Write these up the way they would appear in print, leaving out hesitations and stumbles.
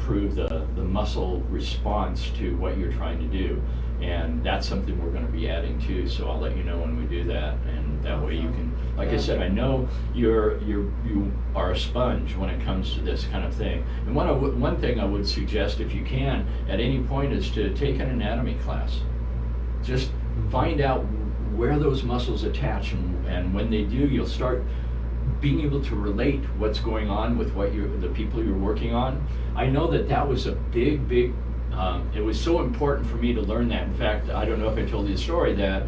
improve the muscle response to what you're trying to do. And that's something we're going to be adding too, so I'll let you know when we do that, and that way you can, like I said, I know you are a sponge when it comes to this kind of thing. And one thing I would suggest, if you can, at any point, is to take an anatomy class. Just find out where those muscles attach, and when they do, you'll start being able to relate what's going on with the people you're working on. I know that was a big it was so important for me to learn that. In fact, I don't know if I told you the story that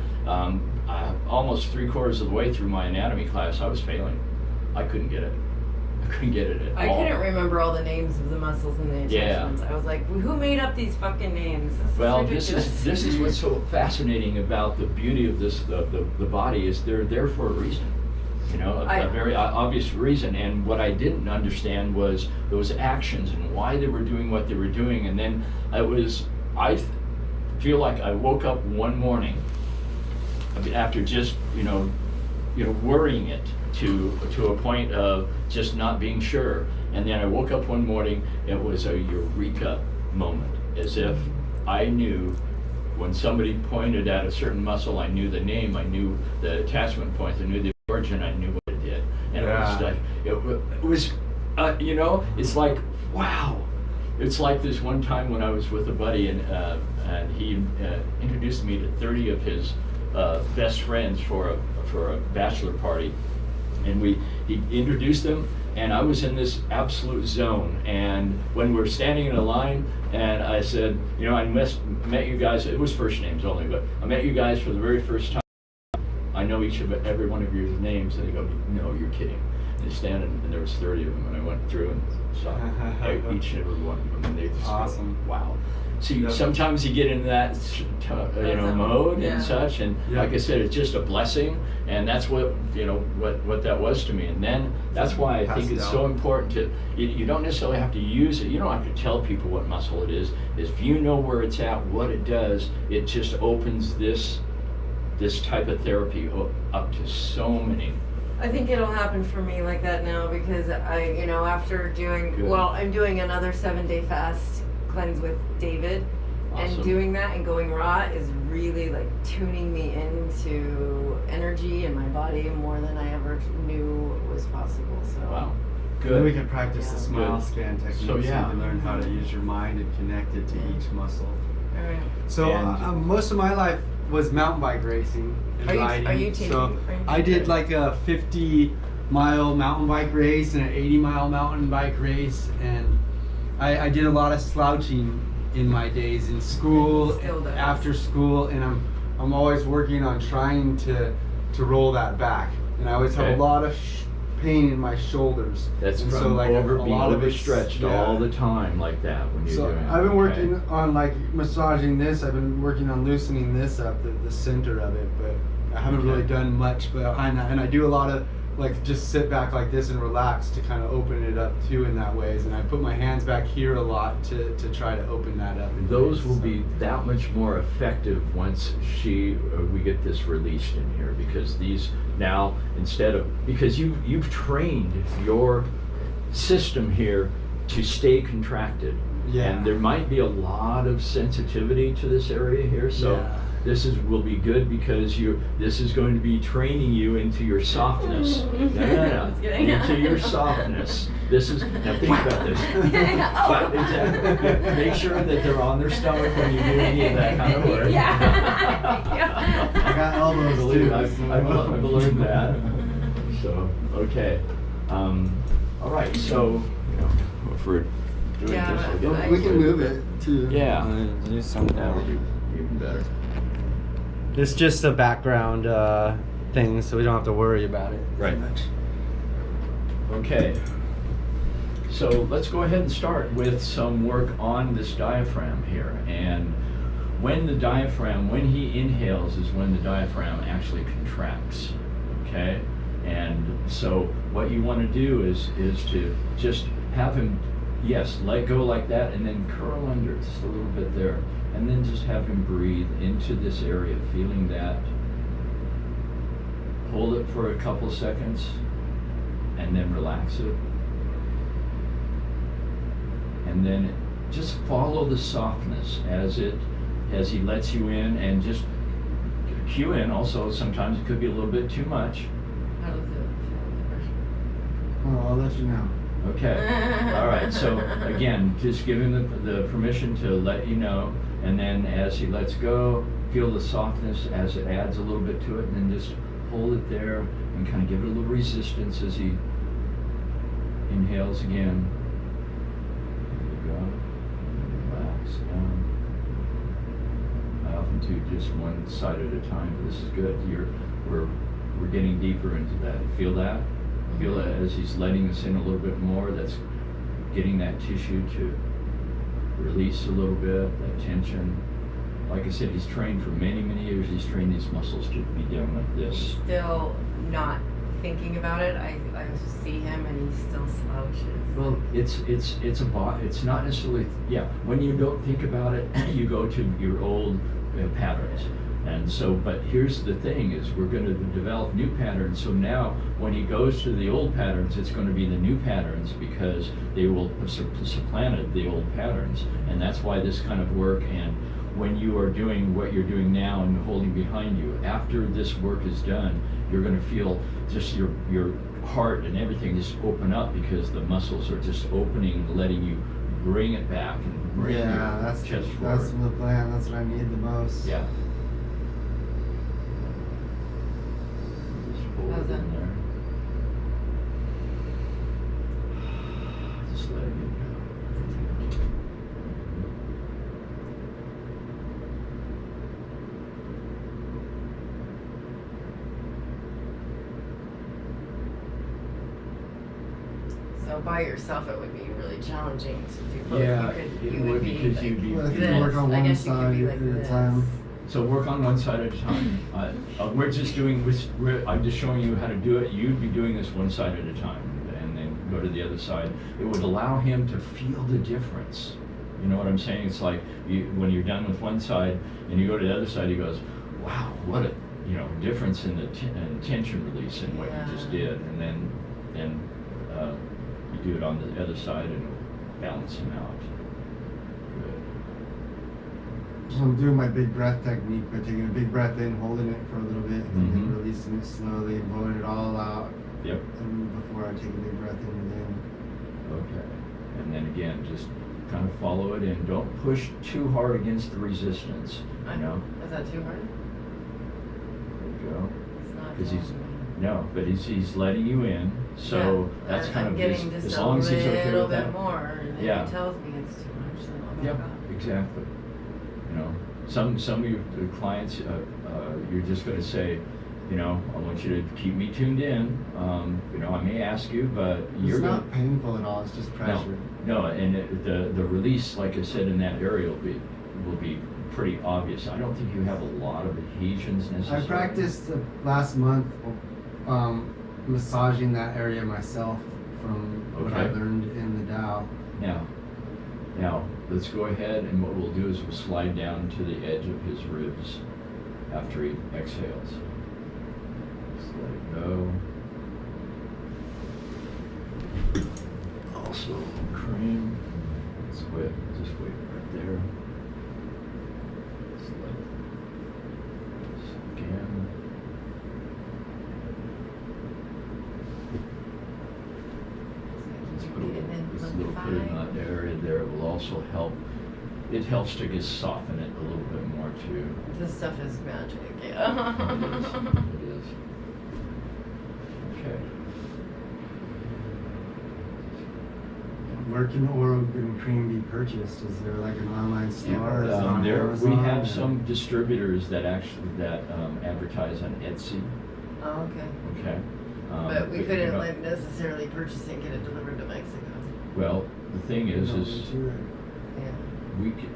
almost 3/4 of the way through my anatomy class, I was failing. I couldn't get it. I couldn't get it at all. I couldn't remember all the names of the muscles and the attachments. I was like, who made up these fucking names? This is what's so fascinating about the beauty of the body, is they're there for a reason. You know, a very obvious reason. And what I didn't understand was those actions and why they were doing what they were doing. And then I feel like I woke up one morning after just worrying it to a point of just not being sure. And then I woke up one morning, it was a eureka moment, as if I knew when somebody pointed at a certain muscle, I knew the name, I knew the attachment points, I knew the origin, I knew what it did. And it was it's like, wow. It's like this one time when I was with a buddy, and he introduced me to 30 of his best friends for a bachelor party. And he introduced them, and I was in this absolute zone. And when we're standing in a line, and I said, I met you guys, it was first names only, but I met you guys for the very first time. I know every one of your names. And they go, no, you're kidding. And they stand, and there was 30 of them, and I went through and saw each and every one of them, and they just awesome. Go, wow. See, sometimes you get into that mode and such, and like I said, it's just a blessing, and that's what that was to me. And then that's why I think it's so important to you don't necessarily have to use it. You don't have to tell people what muscle it is. If you know where it's at, what it does, it just opens this type of therapy up to so many. I think it'll happen for me like that now, because after doing I'm doing another 7-day fast cleanse with David. Awesome. And doing that and going raw is really like tuning me into energy in my body more than I ever knew was possible. So wow, good. Then we can practice the smile scan technique, so you can learn how to use your mind and connect it to each muscle. All right. So most of my life was mountain bike racing and riding. Are you taking? So I did like a 50-mile mountain bike race and an 80-mile mountain bike race, and I did a lot of slouching in my days in school, after school, and I'm always working on trying to roll that back. And I always have a lot of pain in my shoulders. That's from being overstretched all the time like that when you're doing it. I've been working on massaging this. I've been working on loosening this up, the center of it, but I haven't really done much. But and I do a lot of just sit back like this and relax to kind of open it up too in that ways. And I put my hands back here a lot to try to open that up. Those will be that much more effective once we get this released in here, because these now, because you've trained your system here to stay contracted. Yeah. And there might be a lot of sensitivity to this area here, so this will be good, because this is going to be training you into your softness. Into your softness. Now think about this. But exactly. Make sure that they're on their stomach when you do any of that kind of work. I got elbows too. I've learned that. So okay. All right. So if we're doing this, we can move it too. Yeah. Do something. That would be even better. It's just a background thing, so we don't have to worry about it. Right. Okay. So let's go ahead and start with some work on this diaphragm here. And when he inhales is when the diaphragm actually contracts. Okay? And so what you want to do is to just have him, let go like that, and then curl under just a little bit there. And then just have him breathe into this area, feeling that. Hold it for a couple seconds, and then relax it. And then just follow the softness as he lets you in, and just cue in. Also, sometimes it could be a little bit too much. How does it feel? Oh, I'll let you know. Okay. All right. So again, just give him the permission to let you know, and then as he lets go, feel the softness as it adds a little bit to it, and then just hold it there and kind of give it a little resistance as he inhales again. There you go. Relax down. I often do just one side at a time, but this is good. We're getting deeper into that. Feel that? Feel that as he's letting us in a little bit more, that's getting that tissue to release a little bit, that tension. Like I said, he's trained for many, many years. He's trained these muscles to be doing like this. Still not thinking about it. I see him and he still slouches. Well, it's not necessarily, when you don't think about it, you go to your old patterns. And so, but here's the thing is we're going to develop new patterns. So now when he goes to the old patterns, it's going to be the new patterns because they will have supplanted the old patterns. And that's why this kind of work, and when you are doing what you're doing now and holding behind you, after this work is done, you're going to feel just your heart and everything just open up because the muscles are just opening and letting you bring it back and bring your chest forward. That's the plan. That's what I need the most. Yeah. Hold it in there. Just let it go. So by yourself, it would be really challenging to do both. Yeah, you it would be because like you'd be. Well, if you this. work on I one guess you could side be like at a this. time. So work on one side at a time. We're just doing. I'm just showing you how to do it. You'd be doing this one side at a time, and then go to the other side. It would allow him to feel the difference. You know what I'm saying? It's like when you're done with one side and you go to the other side, he goes, "Wow, what a difference in the tension release in what you just did." And then you do it on the other side and balance him out. So I'm doing my big breath technique by taking a big breath in, holding it for a little bit, and then releasing it slowly and blowing it all out. Yep. And before I take a big breath in again. Okay. And then again, just kind of follow it in. Don't push too hard against the resistance. You know. Is that too hard? There you go. It's not. But he's letting you in. So that's kind of getting as just long as he's okay little with bit that. more. And he tells me it's too much. Then I'll back up. Exactly. Some of your clients, you're just going to say, I want you to keep me tuned in. I may ask you, but it's not painful at all. It's just pressure. No, and the release, like I said, in that area will be pretty obvious. I don't think you have a lot of adhesions necessarily. I practiced last month massaging that area myself from what I learned in the Tao. Now, let's go ahead, and what we'll do is we'll slide down to the edge of his ribs after he exhales. Just let it go. Also, cream. Just wait right there. Just let it again. Just a little bit in that area there. It will also help. It helps to just soften it a little bit more too. This stuff is magic, yeah. It is. Okay. Where can Oregon cream be purchased? Is there like an online store? We have some distributors that advertise on Etsy. Oh, okay. Okay. But we couldn't necessarily purchase it and get it delivered to Mexico. Well, the thing is Yeah.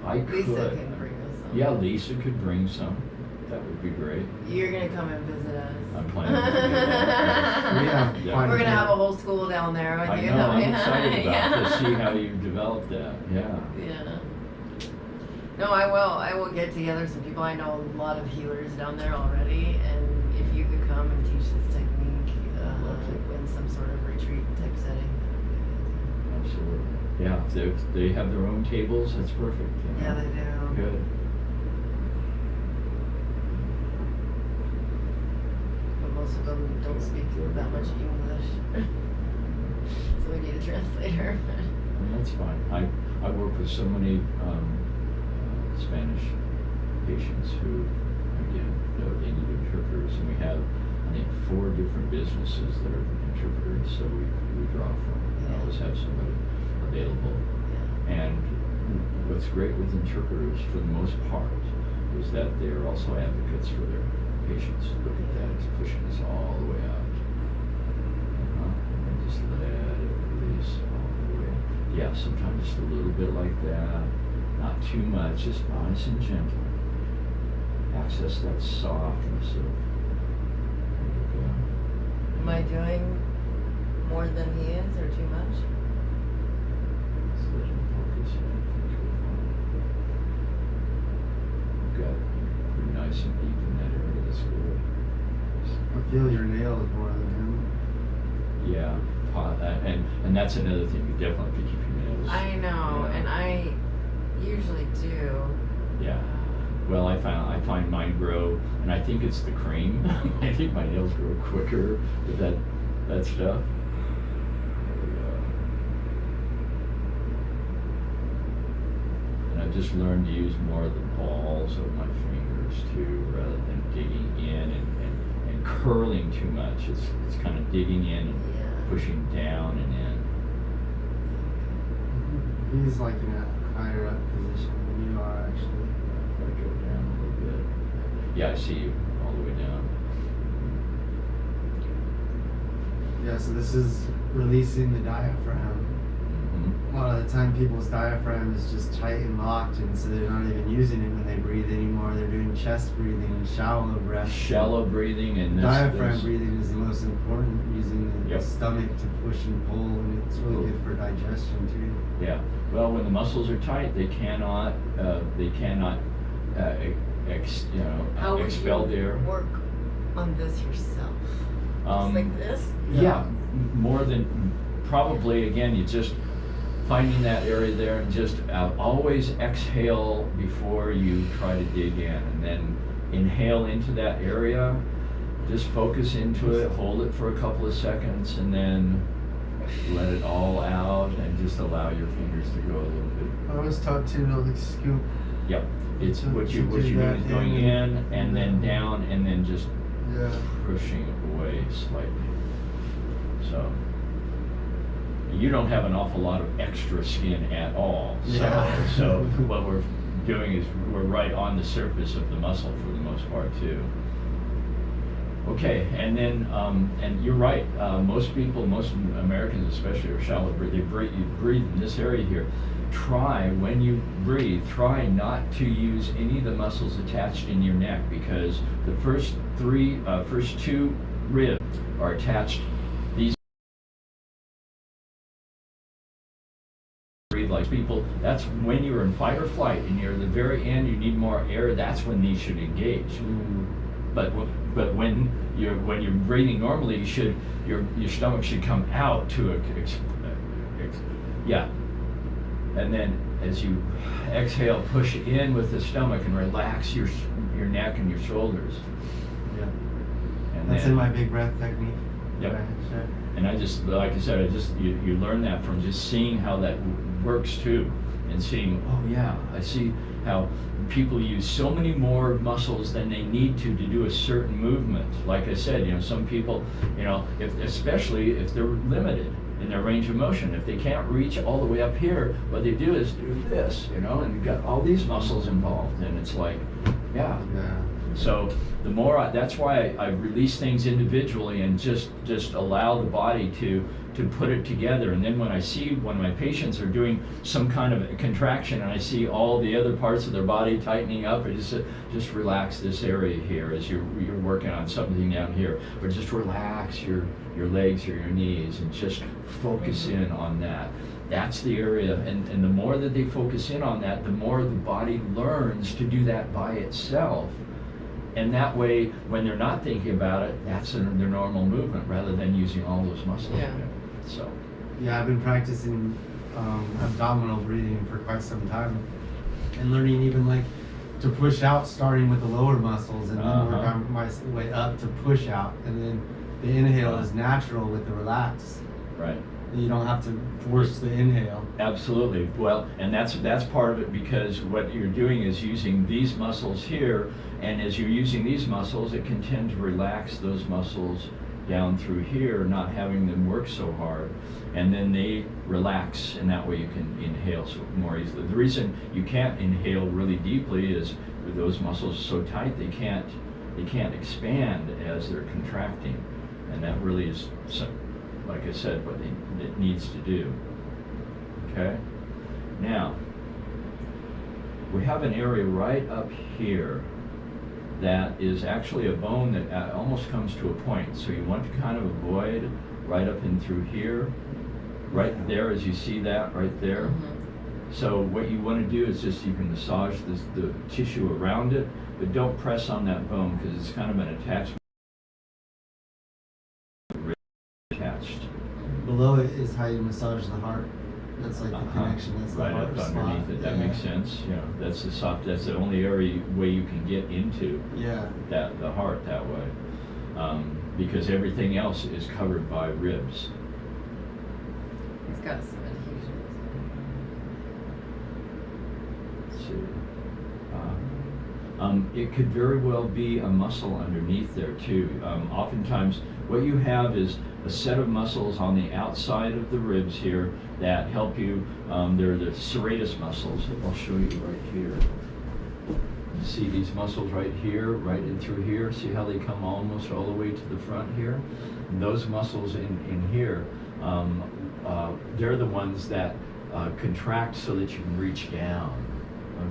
I could. Lisa can bring us some. Yeah, Lisa could bring some. That would be great. You're gonna come and visit us. I'm planning to do that. Yeah. We're gonna have a whole school down there with I you. know. I'm excited about to see how you develop that. Yeah. Yeah. No, I will get together some people. I know a lot of healers down there already, and if you could come and teach this technique in some sort of retreat type setting. Absolutely. Yeah, if they have their own tables, that's perfect. You know? Yeah, they do. Good. But most of them don't speak that much English. So we need a translator. And that's fine. I work with so many Spanish patients who, again, they need interpreters, and we have, I think, 4 different businesses that are interpreters, so we draw from. We always have somebody available. And what's great with interpreters, for the most part, is that they are also advocates for their patients. Look at that, it's pushing us all the way out. And just let it release all the way. Yeah, sometimes just a little bit like that. Not too much, just nice and gentle. Access that softness of. Am I doing more than he is, or too much? Just let him focus in. You've got pretty nice and deep in that area. That's good. I feel your nails more than him. Yeah, and that's another thing. You definitely have to keep your nails. I know, Yeah. and I usually do. Yeah. Well, I find mine grow, and I think it's the cream. I think my nails grow quicker with that stuff. And I've just learned to use more of the balls of my fingers too, rather than digging in and curling too much. It's kind of digging in and pushing down and in. He's like in a higher up position than you are, actually. If I go down a little bit. Yeah, I see you all the way down. Yeah, so this is releasing the diaphragm. A lot of the time people's diaphragm is just tight and locked, and so they're not even using it when they breathe anymore. They're doing chest breathing and shallow breath. Shallow breathing and diaphragm breathing is the most important, using the stomach to push and pull, and it's really good for digestion too. Yeah. Well, when the muscles are tight, they cannot expel their. Work on this yourself? Just like this? Yeah, more than probably. Again, you just finding that area there, and just always exhale before you try to dig in, and then inhale into that area. Just focus into it, hold it for a couple of seconds, and then let it all out, and just allow your fingers to go a little bit. I was taught to like scoop. Yep. It's what you do is going in and then down, and then just pushing away slightly. So you don't have an awful lot of extra skin at all. So what we're doing is we're right on the surface of the muscle for the most part too. Okay, and then and you're right. Most people, most Americans especially, are shallow breathing. You breathe in this area here. Try, when you breathe, try not to use any of the muscles attached in your neck, because the first two ribs are attached. These breathe like people. That's when you're in fight or flight, and you're at the very end. You need more air. That's when these should engage. But when you're breathing normally, your stomach should come out to and then as you exhale, push in with the stomach and relax your neck and your shoulders. Yeah. And that's in my big breath technique. Yep. Right, sure. And I just, like I said, you learn that from just seeing how that works too, and seeing, oh yeah, I see how people use so many more muscles than they need to do a certain movement. Like I said, some people, especially if they're limited in their range of motion, if they can't reach all the way up here, what they do is do this, and you've got all these muscles involved, and it's like, yeah. So the more that's why I release things individually and just allow the body to put it together. And then when I see one of my patients are doing some kind of a contraction, and I see all the other parts of their body tightening up, I just relax this area here as you're working on something down here, or just relax your legs or your knees and just focus in on that. That's the area, and the more that they focus in on that, the more the body learns to do that by itself. And that way, when they're not thinking about it, that's their normal movement, rather than using all those muscles. Yeah, I've been practicing abdominal breathing for quite some time, and learning even like to push out, starting with the lower muscles, and then work on my way up to push out, and then the inhale is natural with the relax. Right. You don't have to force the inhale. Absolutely. Well, and that's part of it, because what you're doing is using these muscles here, and as you're using these muscles, it can tend to relax those muscles down through here, not having them work so hard, and then they relax, and that way you can inhale more easily. The reason you can't inhale really deeply is with those muscles so tight they can't expand as they're contracting, and that really is, like I said, what it needs to do. Okay? Now, we have an area right up here that is actually a bone that almost comes to a point. So you want to kind of avoid right up in through here, right there, as you see that right there. Mm-hmm. So what you want to do is just, you can massage the tissue around it, but don't press on that bone, because it's kind of an attachment. Attached. Below it is how you massage the heart. That's like the connection. That's the right heart up spot. underneath it. That makes sense. Yeah, that's the soft. That's the only way you can get into the heart that way, because everything else is covered by ribs. It's got some adhesions. Let's see. It could very well be a muscle underneath there too. Oftentimes, what you have is a set of muscles on the outside of the ribs here that help you. They're the serratus muscles. I'll show you right here. You see these muscles right here, right in through here. See how they come almost all the way to the front here? And those muscles in here, they're the ones that contract so that you can reach down.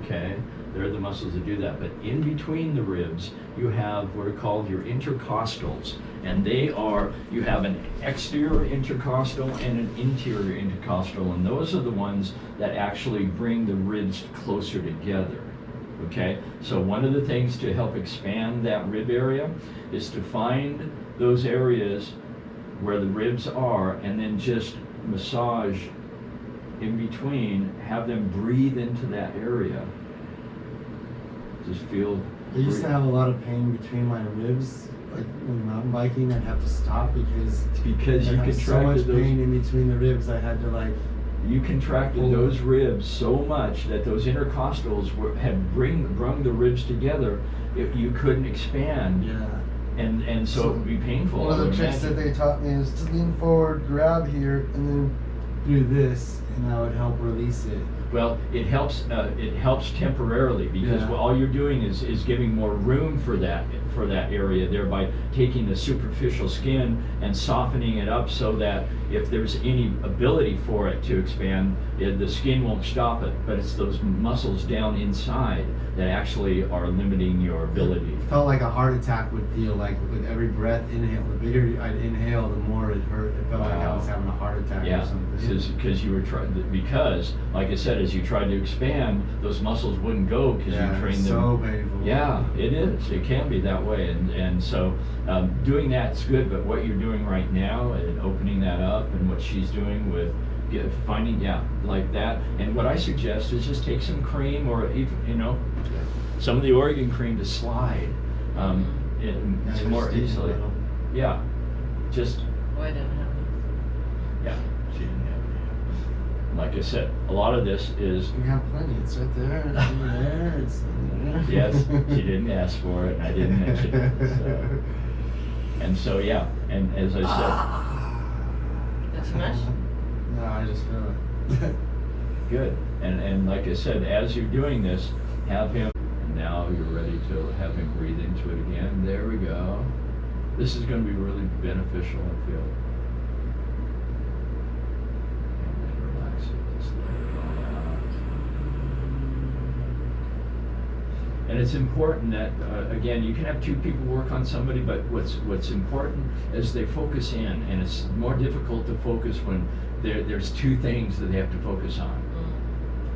Okay? They're the muscles that do that. But in between the ribs, you have what are called your intercostals. And you have an exterior intercostal and an interior intercostal. And those are the ones that actually bring the ribs closer together. Okay? So one of the things to help expand that rib area is to find those areas where the ribs are, and then just massage in between, have them breathe into that area. Just feel. I used to have a lot of pain between my ribs, like when mountain biking. I'd have to stop because you contracted so much pain in between the ribs. I had to like. You contracted those ribs so much that those intercostals had brung the ribs together. You couldn't expand. Yeah. And so it would be painful. One of the tricks that they taught me is to lean forward, grab here, and then do this, and that would help release it. Well, it helps temporarily, because all you're doing is giving more room for that area there by taking the superficial skin and softening it up, so that if there's any ability for it to expand, the skin won't stop it, but it's those muscles down inside that actually are limiting your ability. It felt like a heart attack would feel like with every breath inhale. The bigger I'd inhale, the more it hurt. It felt like I was having a heart attack or something. Because you were because, like I said, as you tried to expand, those muscles wouldn't go because you trained them. So painful. Yeah, it is. It can be that way, and so doing that's good. But what you're doing right now and opening that up, and what she's doing with finding like that, and what I suggest is just take some cream, or even some of the Oregon cream to slide it's more easily. Yeah, just. Oh, I didn't have it. Yeah, she didn't have it. Like I said, a lot of this is. We have plenty. It's right there. It's in there. It's in there. Yes, she didn't ask for it, and I didn't mention it. So. And so and as I said. Not too much? No, I just feel it. Good. And like I said, as you're doing this, have him. And now you're ready to have him breathe into it again. There we go. This is going to be really beneficial, I feel. And then relax it. Just let it all out. And it's important that, again, you can have two people work on somebody, but what's important is they focus in, and it's more difficult to focus when there's two things that they have to focus on.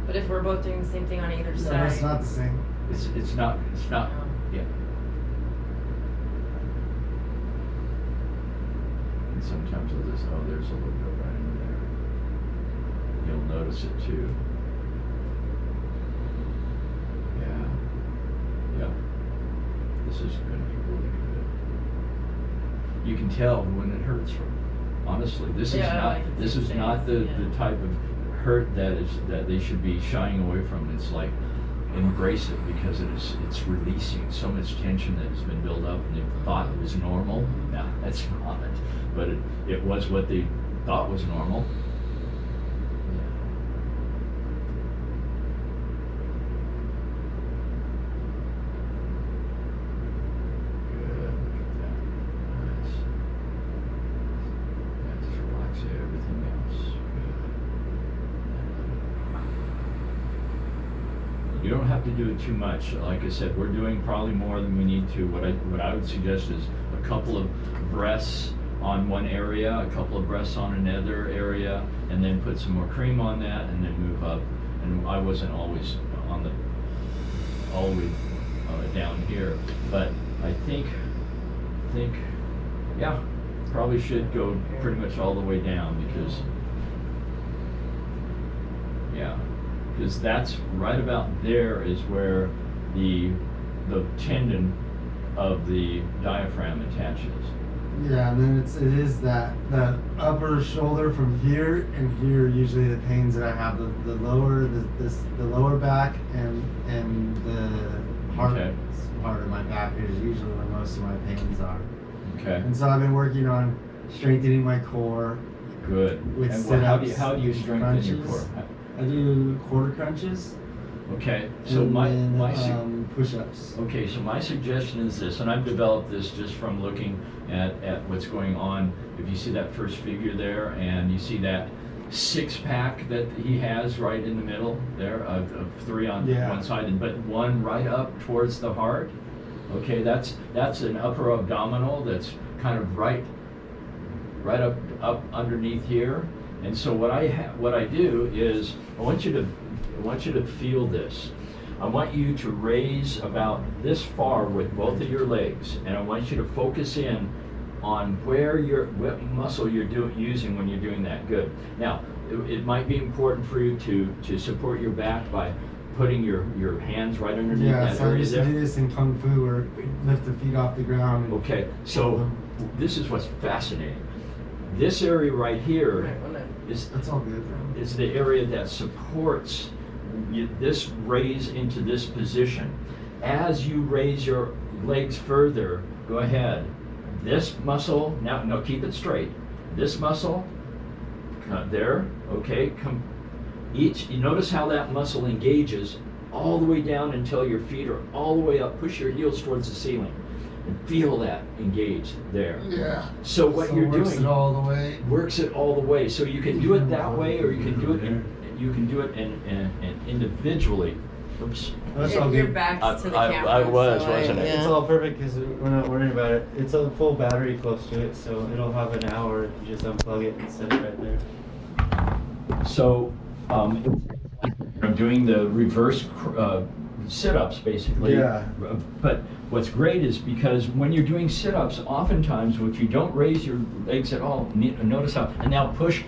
But if we're both doing the same thing on either side. No, it's not the same. It's not, yeah. And sometimes I'll just, there's a little bit right in there. you'll notice it too. Yeah. This is going to be really good. You can tell when it hurts from. Honestly, this is not the type of hurt that they should be shying away from. It's like embrace it because it's releasing so much tension that has been built up and they thought it was normal. No, that's not. But it was what they thought was normal. You don't have to do it too much. Like I said, we're doing probably more than we need to. What I would suggest is a couple of breaths on one area, a couple of breaths on another area, and then put some more cream on that, and then move up. And I wasn't always on the all the way down here, but I think yeah, probably should go pretty much all the way down because yeah. Because that's right about there is where the tendon of the diaphragm attaches. Yeah, and then it is that upper shoulder from here and here. Usually the pains that I have the lower back and the heart part of my back is usually where most of my pains are. Okay. And so I've been working on strengthening my core. Good. With and sit-ups, how do you strengthen your core? I do quarter crunches. Okay, so my push-ups. Okay, so my suggestion is this, and I've developed this just from looking at what's going on. If you see that first figure there, and you see that six-pack that he has right in the middle there, of three on one side, but one right up towards the heart. Okay, that's an upper abdominal that's kind of right up underneath here. And so what I do is I want you to feel this. I want you to raise about this far with both of your legs, and I want you to focus in on what muscle you're using when you're doing that. Good. Now, it might be important for you to support your back by putting your hands right underneath that area. Yeah, so I used to do this in Kung Fu where we lift the feet off the ground. Okay, so this is what's fascinating. This area right here that's all good. Is the area that supports this raise into this position. As you raise your legs further, go ahead. This muscle, no, keep it straight. This muscle, there, okay, you notice how that muscle engages all the way down until your feet are all the way up. Push your heels towards the ceiling. And feel that engaged there. Yeah. So what you're doing works it all the way. So you can do it that way, or you can do it individually. Oops. That's all your back to the camera. I wasn't it? Yeah. It's all perfect because we're not worrying about it. It's a full battery close to it, so it'll have an hour if you just unplug it and set it right there. So I'm doing the reverse sit-ups basically. Yeah. But what's great is because when you're doing sit-ups, oftentimes if you don't raise your legs at all, notice how, and now push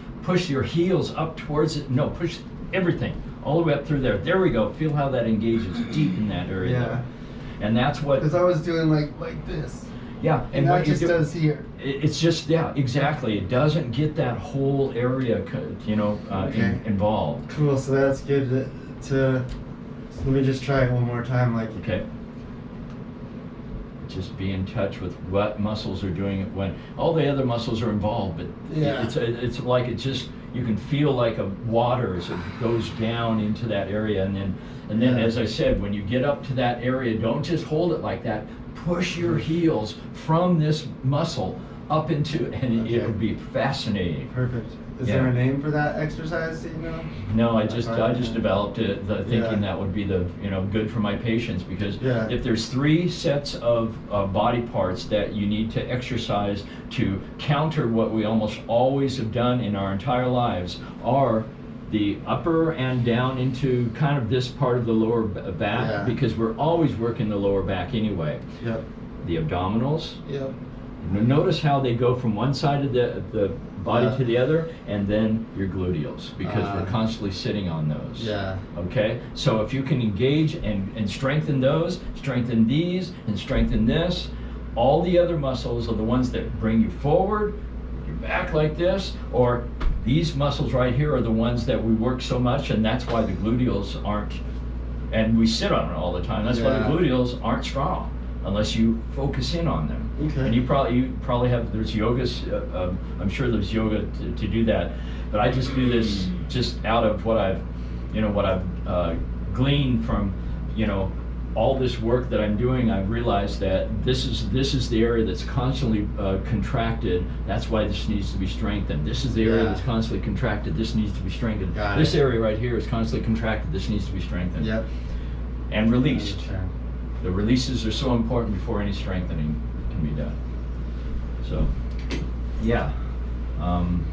your heels up towards it. No, push everything all the way up through there. There we go. Feel how that engages deep in that area. Yeah. There. And that's what. Because I was doing like this. Yeah, and what just does here. It's just exactly. It doesn't get that whole area, involved. Cool. So that's good to let me just try it one more time. Okay. Just be in touch with what muscles are doing it when all the other muscles are involved, but it's like you can feel like a water as it goes down into that area, and then as I said, when you get up to that area, don't just hold it like that. Push your heels from this muscle up into, and it would be fascinating. Perfect. Is there a name for that exercise that you know? No, I just developed it thinking that would be good for my patients, because if there's 3 sets of body parts that you need to exercise to counter what we almost always have done in our entire lives, are the upper and down into kind of this part of the lower back, because we're always working the lower back anyway. Yep. The abdominals. Yep. Notice how they go from one side of the body to the other, and then your gluteals, because we're constantly sitting on those. Yeah. Okay? So if you can engage and strengthen those, strengthen these, and strengthen this, all the other muscles are the ones that bring you forward, your back like this, or these muscles right here are the ones that we work so much, and that's why the gluteals aren't, and we sit on it all the time, that's why the gluteals aren't strong, unless you focus in on them. Okay. And you probably have, there's yogas, I'm sure there's yoga to do that, but I just do this just out of what I've gleaned from, all this work that I'm doing. I've realized that this is the area that's constantly contracted. That's why this needs to be strengthened. This is the area that's constantly contracted. This needs to be strengthened. This area right here is constantly contracted. This needs to be strengthened. Yep. And released. The releases are so important before any strengthening can be done. So, yeah. And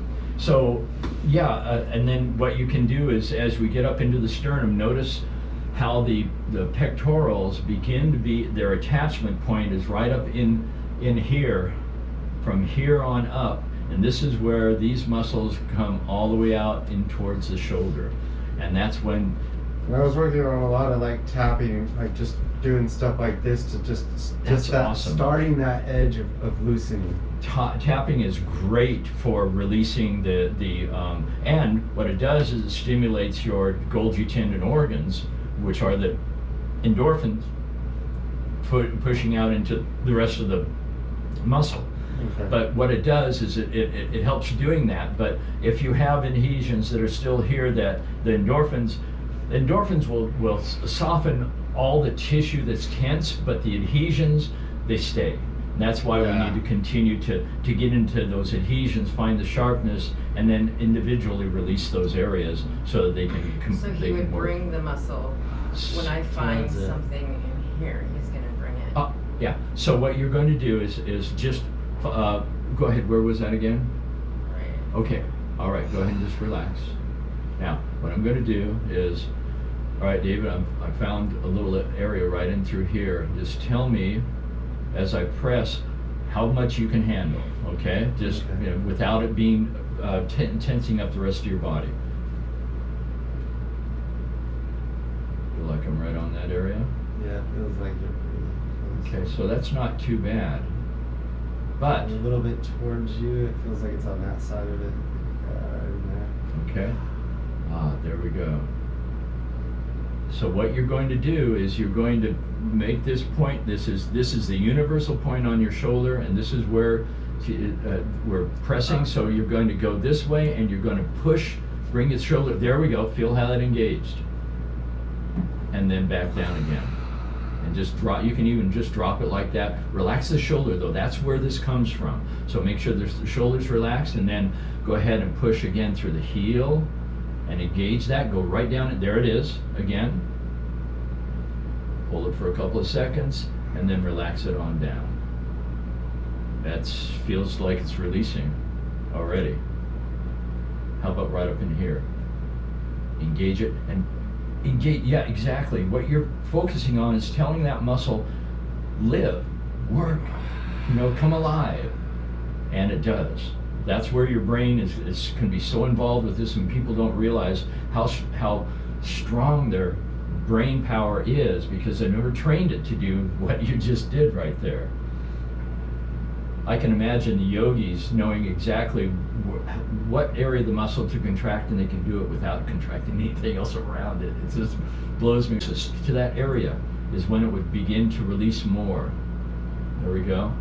then what you can do is, as we get up into the sternum, notice how the pectorals begin to be, their attachment point is right up in here, from here on up, and this is where these muscles come all the way out in towards the shoulder, and that's when. I was working on a lot of like tapping, like just doing stuff like this to just that awesome. Starting that edge of loosening. Tapping is great for releasing and what it does is it stimulates your Golgi tendon organs, which are the endorphins pushing out into the rest of the muscle. Okay. But what it does is it helps doing that. But if you have adhesions that are still here, that the endorphins will soften all the tissue that's tense, but the adhesions, they stay. And that's why we need to continue to get into those adhesions, find the sharpness, and then individually release those areas so that they can. So he would bring the muscle. When I find something in here, he's going to bring it. Yeah. So what you're going to do is just go ahead. Where was that again? Right. Okay. All right. Go ahead and just relax. Now, what I'm going to do is, all right, David, I found a little area right in through here. Just tell me, as I press, how much you can handle, okay? Just without it being tensing up the rest of your body. Feel like I'm right on that area? Yeah, it feels like it. Okay, so that's not too bad. But a little bit towards you, it feels like it's on that side of it. Right there. Okay. There we go. So what you're going to do is you're going to make this point. This is the universal point on your shoulder, and this is where we're pressing. So you're going to go this way, and you're going to push, bring your shoulder. There we go. Feel how that engaged, and then back down again, and just drop. You can even just drop it like that. Relax the shoulder though. That's where this comes from. So make sure the shoulders relaxed, and then go ahead and push again through the heel. And engage that, go right down, and there it is again. Hold it for a couple of seconds, and then relax it on down. That feels like it's releasing already. How about right up in here? Engage it, and engage, yeah, exactly. What you're focusing on is telling that muscle, live, work, come alive, and it does. That's where your brain can be so involved with this, and people don't realize how strong their brain power is because they never trained it to do what you just did right there. I can imagine the yogis knowing exactly what area of the muscle to contract, and they can do it without contracting anything else around it. It just blows me. So to that area is when it would begin to release more. There we go.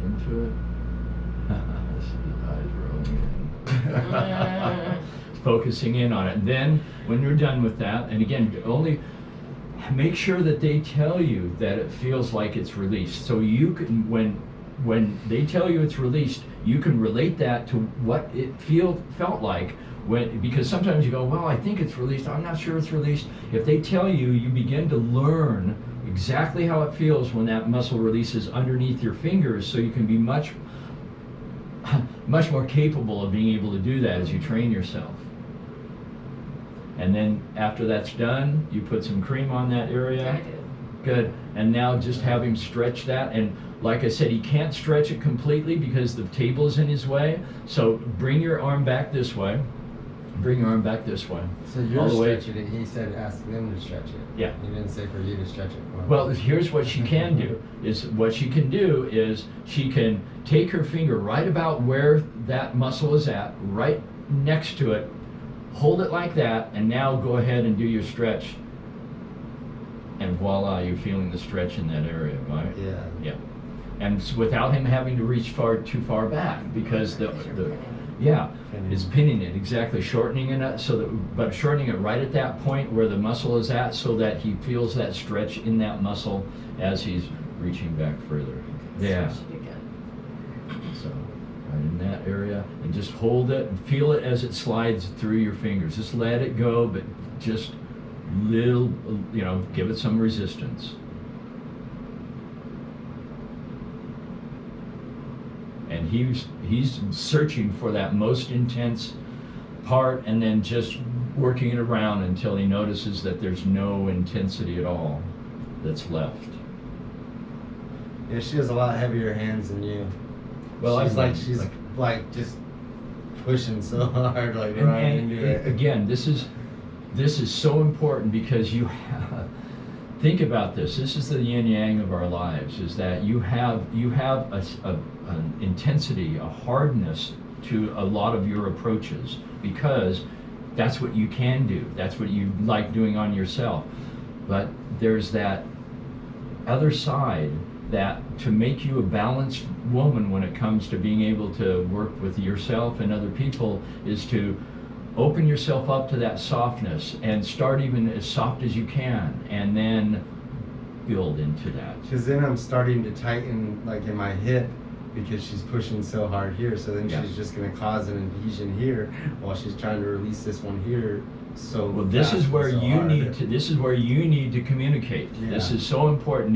Into it. Eyes rolling in. Focusing in on it. And then when you're done with that, and again, only make sure that they tell you that it feels like it's released. So you can, when they tell you it's released, you can relate that to what it felt like because sometimes you go, well, I think it's released, I'm not sure it's released. If they tell you, you begin to learn exactly how it feels when that muscle releases underneath your fingers, so you can be much more capable of being able to do that as you train yourself. And then after that's done, you put some cream on that area. I did. Good. And now just have him stretch that. And like I said, he can't stretch it completely because the table is in his way. So bring your arm back this way. Bring your arm back this way. So you're stretching it. He said ask them to stretch it. Yeah. He didn't say for you to stretch it for him. Well, here's what she can do. She can take her finger right about where that muscle is at, right next to it, hold it like that, and now go ahead and do your stretch. And voila, you're feeling the stretch in that area, right? Yeah. Yeah. And without him having to reach too far back, because it's pinning it, exactly, shortening it up but shortening it right at that point where the muscle is at, so that he feels that stretch in that muscle as he's reaching back further. Yeah. So right in that area, and just hold it and feel it as it slides through your fingers. Just let it go, but just little, give it some resistance. And he's searching for that most intense part, and then just working it around until he notices that there's no intensity at all that's left. Yeah, she has a lot heavier hands than you. Well, she's like just pushing so hard, like right into it. Again, this is so important, because think about this. This is the yin yang of our lives. Is that you have an intensity, a hardness to a lot of your approaches, because that's what you can do. That's what you like doing on yourself. But there's that other side that to make you a balanced woman when it comes to being able to work with yourself and other people is to open yourself up to that softness and start even as soft as you can, and then build into that. Because then I'm starting to tighten like in my hip, because she's pushing so hard here. So then she's just going to cause an adhesion here while she's trying to release this one here. So well, this is where you need to communicate. Yeah. This is so important.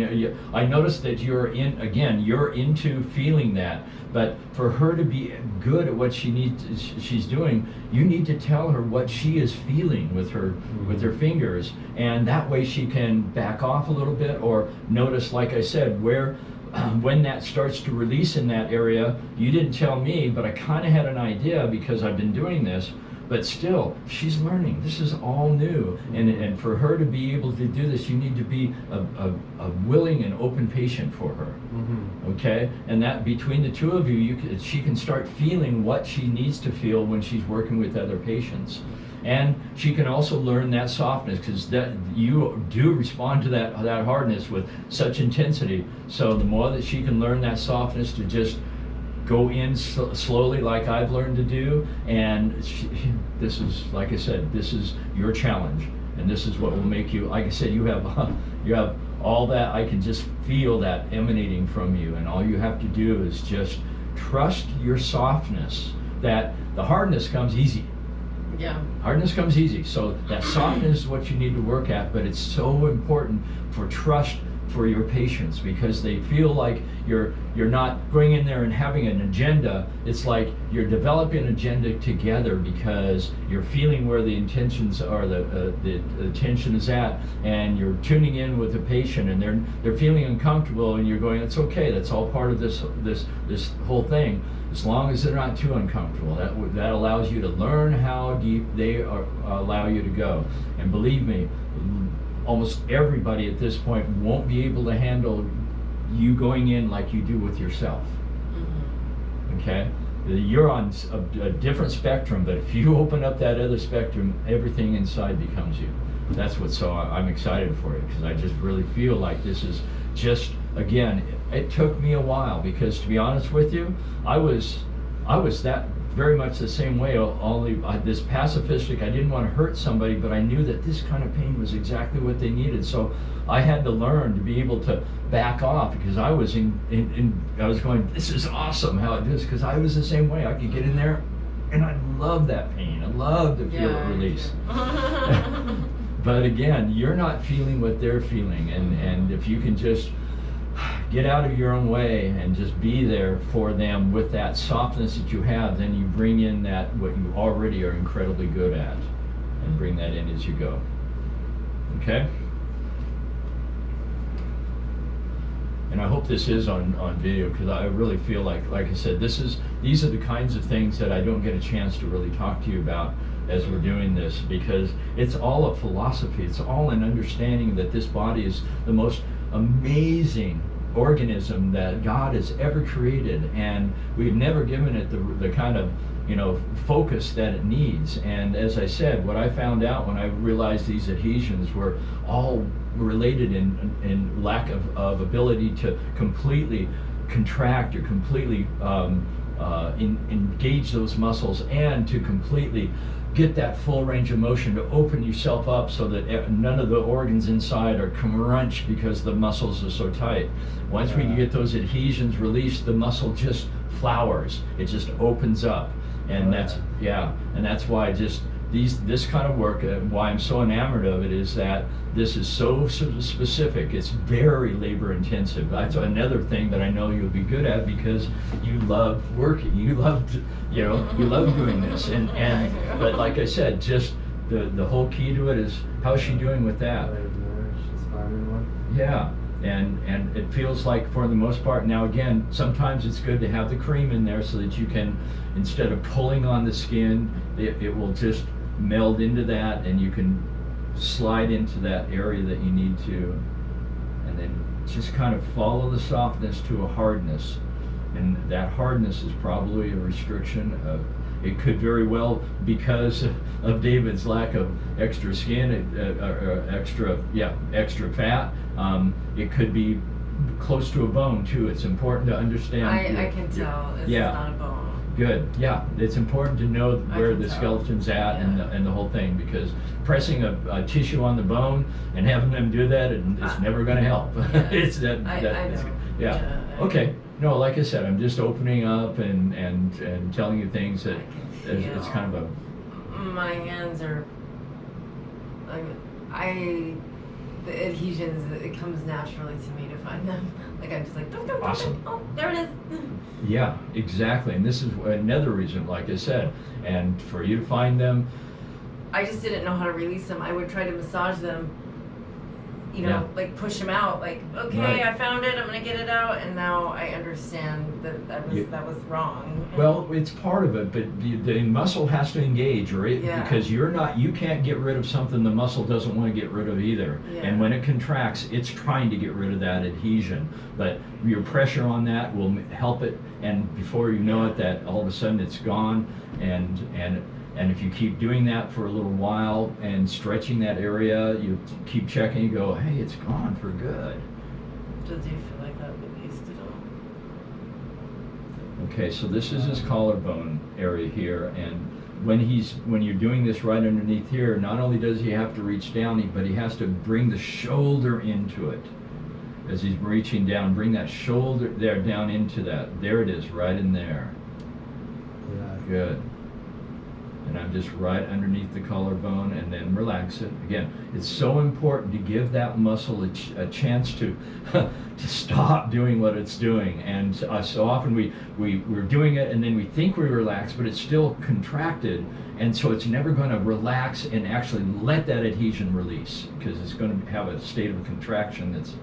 I noticed that you're into feeling that, but for her to be good at what she's doing, you need to tell her what she is feeling with her with her fingers, and that way she can back off a little bit, or notice, like I said, where when that starts to release in that area. You didn't tell me, but I kind of had an idea because I've been doing this. But still, she's learning. This is all new, and for her to be able to do this, you need to be a willing and open patient for her. Okay, and that between the two of you, she can start feeling what she needs to feel when she's working with other patients, and she can also learn that softness, because that you do respond to that hardness with such intensity. So the more that she can learn that softness, to just go in slowly, like I've learned to do, and this is, like I said, this is your challenge, and this is what will make you, like I said, you have all that. I can just feel that emanating from you, and all you have to do is just trust your softness. That the hardness comes easy. Yeah. Hardness comes easy, so that softness is what you need to work at, but it's so important for trust for your patients, because they feel like you're not going in there and having an agenda. It's like you're developing an agenda together, because you're feeling where the intentions are, the attention is at, and you're tuning in with the patient, and they're feeling uncomfortable, and you're going, it's okay, that's all part of this whole thing, as long as they're not too uncomfortable. That allows you to learn how deep they allow you to go. And believe me, almost everybody at this point won't be able to handle you going in like you do with yourself. Okay? You're on a different spectrum, but if you open up that other spectrum, everything inside becomes you. That's what's so I'm excited for it, because I just really feel like this is just, again, it took me a while, because to be honest with you, I was that very much the same way, only this pacifistic. I didn't want to hurt somebody, but I knew that this kind of pain was exactly what they needed. So I had to learn to be able to back off, because I was I was going, this is awesome how it is, because I was the same way. I could get in there, and I love that pain. I love to feel it release. But again, you're not feeling what they're feeling, and if you can just get out of your own way and just be there for them with that softness that you have, then you bring in that what you already are incredibly good at, and bring that in as you go. Okay? and I hope this is on video, because I really feel like I said, these are the kinds of things that I don't get a chance to really talk to you about as we're doing this, because it's all a philosophy. It's all an understanding that this body is the most amazing organism that God has ever created, and we've never given it the kind of focus that it needs. And as I said, what I found out when I realized these adhesions were all related in lack of ability to completely contract or completely engage those muscles, and to completely get that full range of motion, to open yourself up so that none of the organs inside are crunched because the muscles are so tight. Once we get those adhesions released, the muscle just flowers. It just opens up. And that's why just this kind of work, why I'm so enamored of it, is that this is so specific. It's very labor intensive. That's another thing that I know you'll be good at, because you love working. You love doing this. But like I said, just the whole key to it is, how's she doing with that? She's fine. Yeah. And it feels like, for the most part, now again, sometimes it's good to have the cream in there so that you can, instead of pulling on the skin, it will just meld into that, and you can slide into that area that you need to, and then just kind of follow the softness to a hardness. And that hardness is probably a restriction of, it could very well, because of David's lack of extra skin, extra fat, it could be close to a bone too. It's important to understand. I can tell this is not a bone. Good. Yeah, it's important to know where the skeleton's at, and the whole thing, because pressing a tissue on the bone and having them do that, it's never going to help. Yeah. It's that. I know. Yeah. Okay. No, like I said, I'm just opening up and telling you things that it's kind of a. My hands are. The adhesions, it comes naturally to me to find them. Like, I'm just like, dum, dum, dum, awesome. dum. Oh, there it is. Yeah, exactly. And this is another reason, like I said, and for you to find them. I just didn't know how to release them. I would try to massage them, like push them out. Like, okay, right. I found it, I'm gonna get it out, and now I understand that was wrong. Well, it's part of it, but the muscle has to engage, right? Because you can't get rid of something the muscle doesn't want to get rid of either. Yeah. And when it contracts, it's trying to get rid of that adhesion. But your pressure on that will help it, and before you know it, that all of a sudden it's gone. And if you keep doing that for a little while and stretching that area, you keep checking, you go, hey, it's gone for good. Does you feel like that released at all? Okay, so this is his collarbone area here, and when you're doing this right underneath here, not only does he have to reach down, but he has to bring the shoulder into it. As he's reaching down, bring that shoulder there down into that. There it is, right in there. Yeah. Good. And I'm just right underneath the collarbone, and then relax it. Again, it's so important to give that muscle a chance to to stop doing what it's doing. And so often we're doing it, and then we think we relax, but it's still contracted, and so it's never going to relax and actually let that adhesion release, because it's going to have a state of contraction that's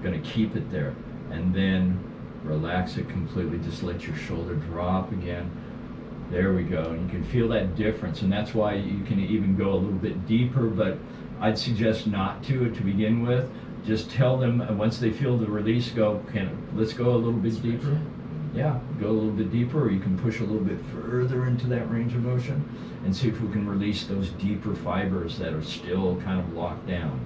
going to keep it there. And then relax it completely. Just let your shoulder drop again. There we go. You can feel that difference, and that's why you can even go a little bit deeper, but I'd suggest not to begin with. Just tell them, once they feel the release, let's go a little bit deeper. Yeah, go a little bit deeper, or you can push a little bit further into that range of motion and see if we can release those deeper fibers that are still kind of locked down.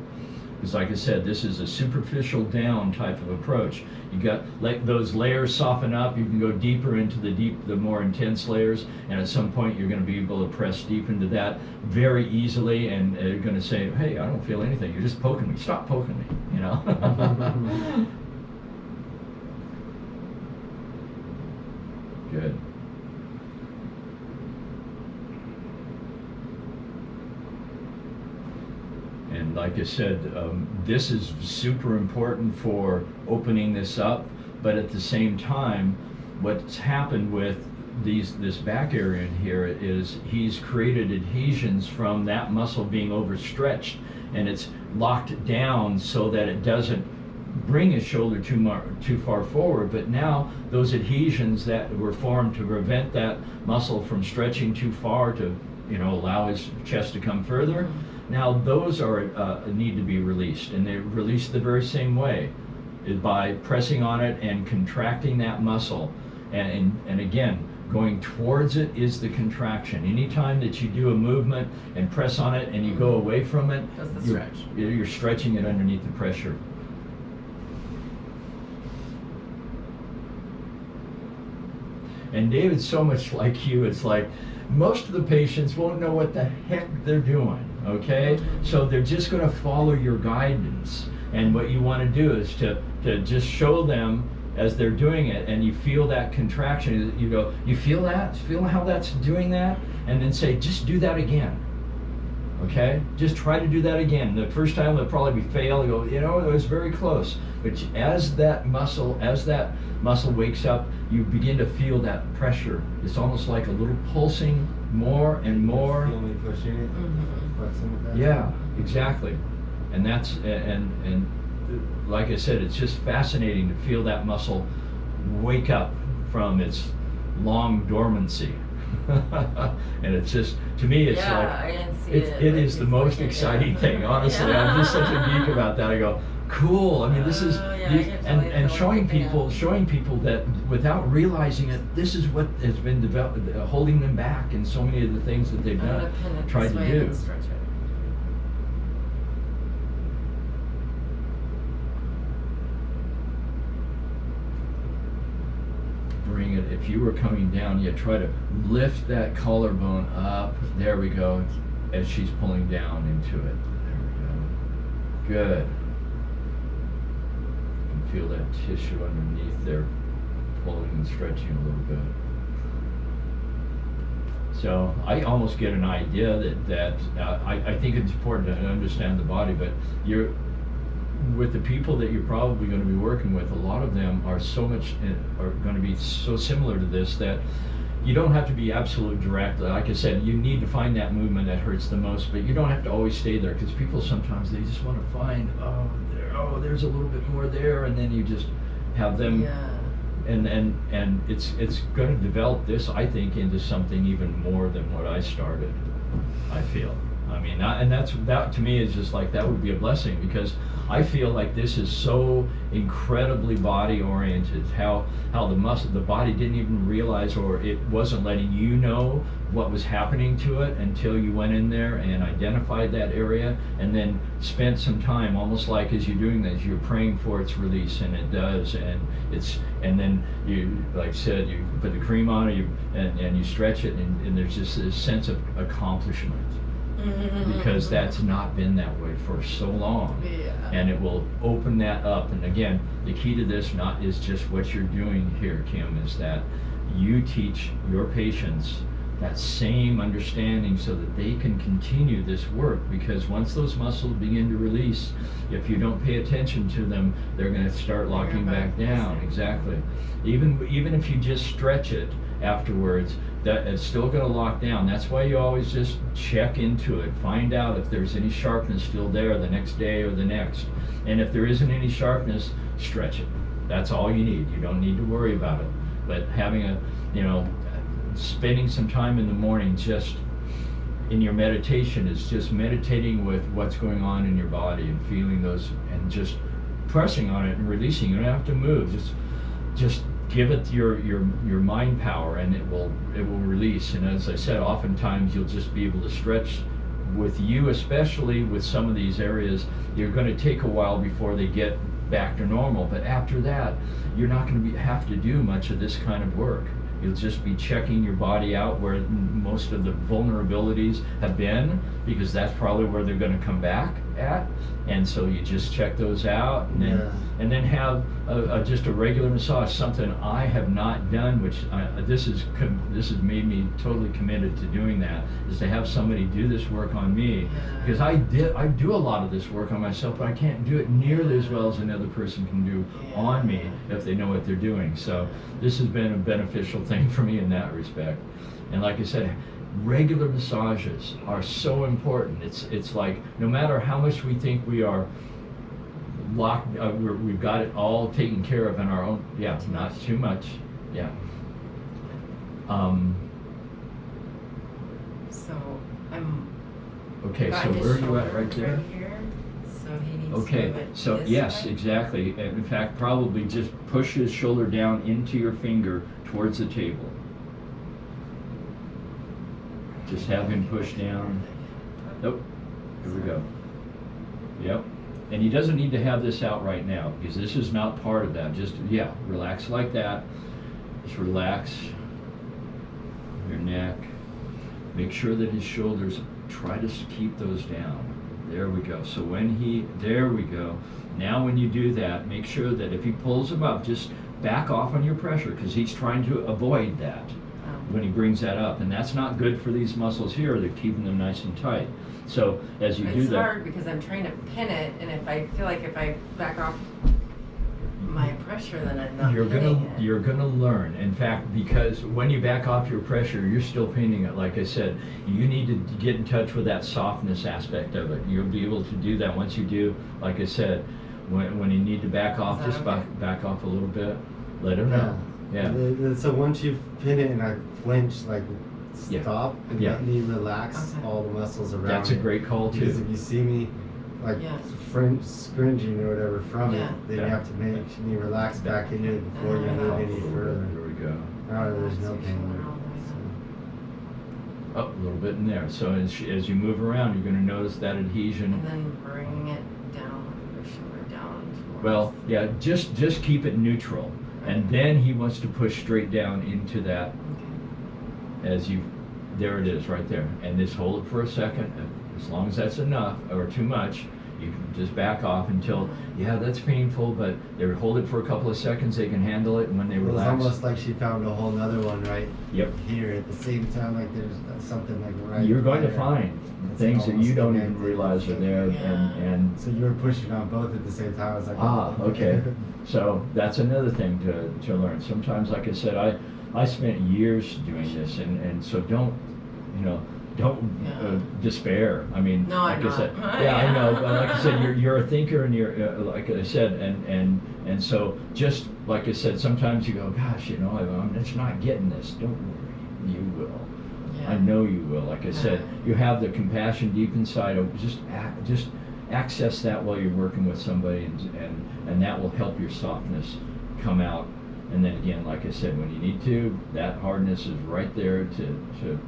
Because like I said, this is a superficial down type of approach. You got those layers soften up, you can go deeper into the more intense layers, and at some point you're going to be able to press deep into that very easily, and you're going to say, hey, I don't feel anything, you're just poking me, stop poking me, Good. And like I said, this is super important for opening this up, but at the same time, what's happened with this back area in here is he's created adhesions from that muscle being overstretched, and it's locked down so that it doesn't bring his shoulder too far forward, but now those adhesions that were formed to prevent that muscle from stretching too far to, allow his chest to come further, now those are need to be released, and they're released the very same way, by pressing on it and contracting that muscle, and again, going towards it is the contraction. Anytime that you do a movement and press on it and you go away from it, that's the stretch. You're stretching it underneath the pressure. And David's so much like you, it's like most of the patients won't know what the heck they're doing, okay? So they're just going to follow your guidance. And what you want to do is to just show them as they're doing it, and you feel that contraction, you go, you feel that? Feel how that's doing that? And then say, just do that again. Okay? Just try to do that again. The first time they'll probably fail, you go, it was very close. But as that muscle wakes up, you begin to feel that pressure. It's almost like a little pulsing more and more. Feel me pushing it? Flexing it? Yeah, exactly. And that's, and like I said, it's just fascinating to feel that muscle wake up from its long dormancy. And it's just, to me, it's I didn't see it is the most exciting thing, honestly. I'm just such a geek about that. I go, cool. I mean, this is, and showing people that without realizing it, this is what has been developed, holding them back in so many of the things that they've done, tried to do. Bring it, if you were coming down, you try to lift that collarbone up. There we go, as she's pulling down into it. There we go. Good. You can feel that tissue underneath there pulling and stretching a little bit. So I almost get an idea that I think it's important to understand the body, but with the people that you're probably going to be working with, a lot of them are going to be so similar to this that you don't have to be absolute direct. Like I said, you need to find that movement that hurts the most, but you don't have to always stay there, because people sometimes they just want to find, there's a little bit more there, and then you just have them. Yeah. And it's going to develop this, I think, into something even more than what I started, I feel. I mean, that to me is just like, that would be a blessing, because I feel like this is so incredibly body oriented, how the body didn't even realize, or it wasn't letting you know what was happening to it until you went in there and identified that area, and then spent some time, almost like as you're doing this, you're praying for its release, and it does, and then you, like I said, you put the cream on it, and you stretch it, and there's just this sense of accomplishment. Because that's not been that way for so long. And it will open that up. And again, the key to this is just what you're doing here, Kim, is that you teach your patients that same understanding so that they can continue this work, because once those muscles begin to release, if you don't pay attention to them, they're going to start locking back down. Exactly. Even if you just stretch it afterwards, that it's still going to lock down. That's why you always just check into it, find out if there's any sharpness still there the next day or the next, and if there isn't any sharpness, stretch it. That's all you need. You don't need to worry about it. But having spending some time in the morning just in your meditation is just meditating with what's going on in your body and feeling those, and just pressing on it and releasing. You don't have to move. Just give it your mind power, and it will release. And as I said, oftentimes you'll just be able to stretch. With you, especially with some of these areas, you're going to take a while before they get back to normal. But after that, you're not going to have to do much of this kind of work. You'll just be checking your body out where most of the vulnerabilities have been, because that's probably where they're going to come back at. And so you just check those out, and then have just a regular massage. Something I have not done, which this has made me totally committed to doing that, is to have somebody do this work on me, because I do a lot of this work on myself, but I can't do it nearly as well as another person can do on me if they know what they're doing. So this has been a beneficial thing for me in that respect. And like I said, regular massages are so important. It's like, no matter how much we think we are locked, we've got it all taken care of in our own, yeah, not too much, yeah. So I'm. Okay, got so his where are you at, shoulder right there? Right here, so he needs to Okay, move it so this yes, way. exactly. And in fact, probably just push his shoulder down into your finger towards the table. Just have him push down. Nope. Here we go. Yep. And he doesn't need to have this out right now because this is not part of that. Just, yeah, relax like that. Just relax your neck. Make sure that his shoulders, try to keep those down. There we go. So when he, there we go. Now when you do that, make sure that if he pulls him up, just back off on your pressure because he's trying to avoid that when he brings that up. And that's not good for these muscles here. They're keeping them nice and tight. So as you do that. It's hard because I'm trying to pin it, and if I feel like if I back off my pressure, then I'm not pinning it. You're gonna learn. In fact, because when you back off your pressure, you're still pinning it. Like I said, you need to get in touch with that softness aspect of it. You'll be able to do that once you do. Like I said, when you need to back off, just okay? back off a little bit. Let him know. Yeah. So once you pin it and I flinch, like Yeah. stop and Yeah. let me relax Okay. all the muscles around. That's a it. great call Because too. if you see me like Yeah. scringing or whatever from Yeah. it, then Yeah. you have to make me relax back into it before you move any further. There we go. Now there's no Relax pain your there. shoulder Up a little bit in there. So as you move around, you're gonna notice that adhesion. and then bringing it down, your shoulder down towards. Well, yeah, just keep it neutral. And then he wants to push straight down into that Okay. as you, there it is right there. And just hold it for a second. And as long as that's enough or too much, you can just back off until, yeah, that's painful, but they hold it for a couple of seconds, they can handle it, and when they It was relax. almost like she found a whole nother one right Yep. here at the same time, like there's something like right You're going to there. find It's things that almost you don't even connected. realize are there, Yeah. and So you were pushing on both at the same time. I was like, okay. So that's another thing to learn. Sometimes, like I said, I spent years doing this, and so don't Yeah. despair. I mean, No, like I'm I said, not. yeah, I know, but like I said, you're a thinker, and you're like I said, and so just like I said, sometimes you go, gosh, I'm just not getting this. Don't worry, you will. Yeah. I know you will. Like I said, Yeah. you have the compassion deep inside. Just access that while you're working with somebody, and that will help your softness come out. And then again, like I said, when you need to, that hardness is right there to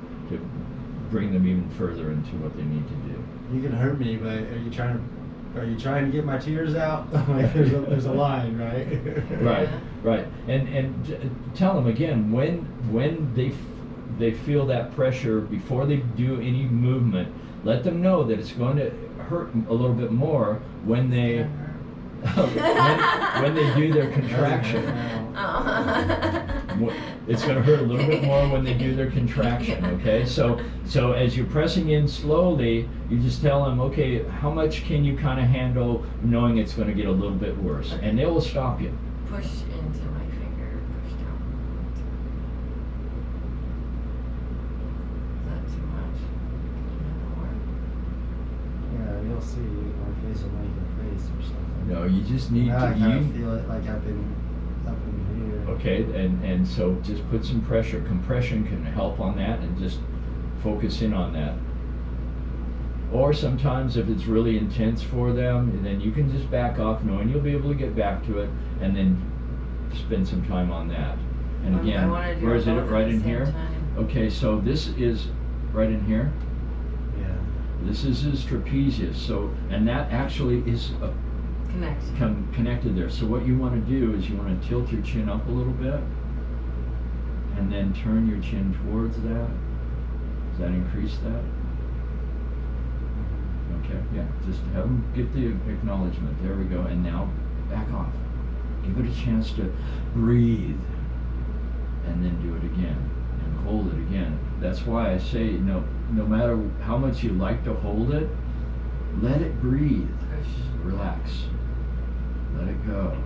bring them even further into what they need to do. You can hurt me, but are you trying to get my tears out? Like there's a line, right? Right, Yeah. right. And tell them again when they feel that pressure before they do any movement. Let them know that it's going to hurt a little bit more when they when they do their contraction. It's going to hurt a little bit more when they do their contraction, okay? So as you're pressing in slowly, you just tell them, okay, how much can you kind of handle knowing it's going to get a little bit worse? And they will stop you. Push into my finger, push down. Is that too much? Yeah, you'll see. My face will make your face or something. No, you just need Now I to. kind of feel it like I've been up in here. Okay, and so just put some pressure. Compression can help on that, and just focus in on that. Or sometimes if it's really intense for them, then you can just back off knowing you'll be able to get back to it, and then spend some time on that. And I again, wanna do where is it? both at Right the in same here? time. Okay, so this is right in here. Yeah. This is his trapezius. So, and that actually is Connect. connected there. So what you want to do is you want to tilt your chin up a little bit, and then turn your chin towards that. Does that increase that? Okay, yeah, just have them get the acknowledgement. There we go. And now back off. Give it a chance to breathe, and then do it again, and hold it again. That's why I say, no matter how much you like to hold it, let it breathe. Push. Relax. Let it go.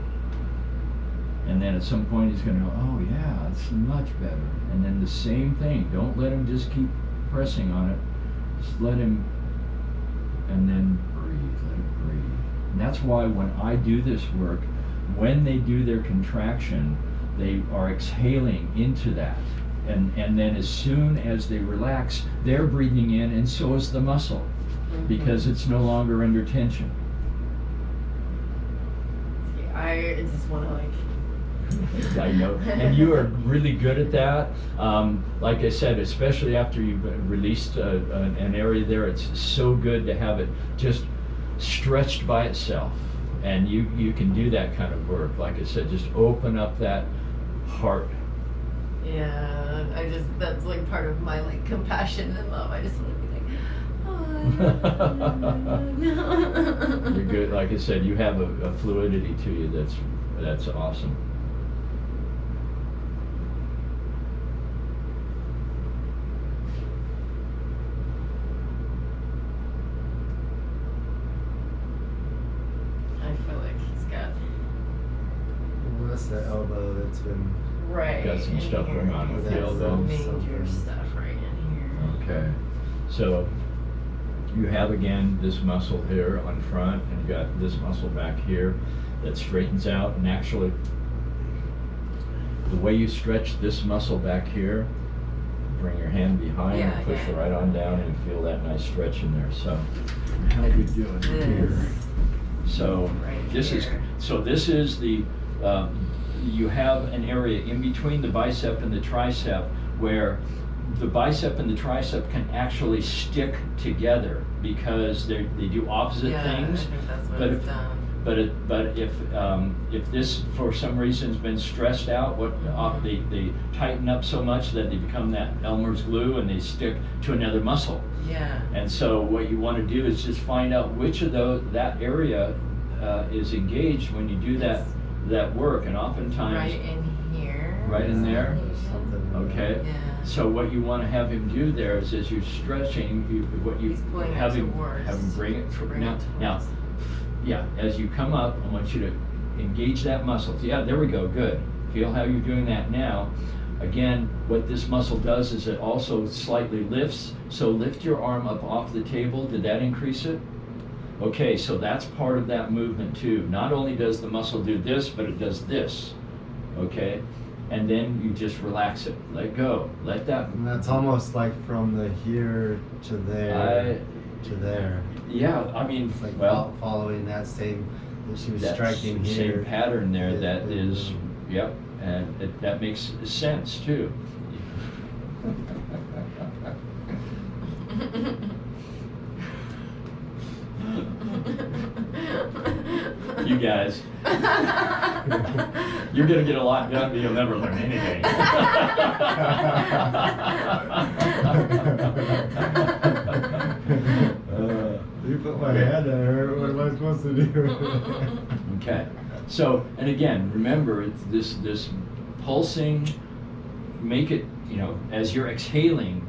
And then at some point he's going to go, oh yeah, it's much better. And then the same thing. Don't let him just keep pressing on it. Just let him, and then breathe. Let it breathe. And that's why when I do this work, when they do their contraction, they are exhaling into that. And then as soon as they relax, they're breathing in, and so is the muscle, because it's no longer under tension. I just want to I know, and you are really good at that. Like I said, especially after you've released an area there, it's so good to have it just stretched by itself. And you can do that kind of work. Like I said, just open up that heart. Yeah, that's like part of my like compassion and love. I just want to be like, oh. You're good. Like I said, you have a fluidity to you that's awesome. I feel like he's got Well, that's the elbow that's been. right. Got some in stuff here. going on with the That's elbow. Major stuff right in here. Okay, so you have again this muscle here on front, and you got this muscle back here that straightens out. And actually, the way you stretch this muscle back here, bring your hand behind and push it right on down, and feel that nice stretch in there. So how you doing here? So Right this here. this is the you have an area in between the bicep and the tricep where the bicep and the tricep can actually stick together because they do opposite things. I think that's what But it's done. But if this for some reason has been stressed out, they tighten up so much that they become that Elmer's glue and they stick to another muscle. Yeah. And so what you want to do is just find out which of that area is engaged when you do that work, and oftentimes Right in here. right in there. Something. Okay. Yeah. So what you want to have him do there is, as you're stretching, He's pulling it have him towards. bring it Bring it now. towards. Yeah, as you come up, I want you to engage that muscle. Yeah, there we go, good. Feel how you're doing that now. Again, what this muscle does is it also slightly lifts. So lift your arm up off the table. Did that increase it? Okay, so that's part of that movement too. Not only does the muscle do this, but it does this. Okay? And then you just relax it. Let go. Let that. And that's almost like from the here to there to there. Yeah, I mean, It's like well, following that same that she was that striking here. same pattern there. That It- is, yep, and that makes sense too. You guys, you're gonna get a lot done, but you'll never learn anything. You put my hand there. What am I supposed to do? Okay, so, and again, remember, it's this pulsing, make it, as you're exhaling,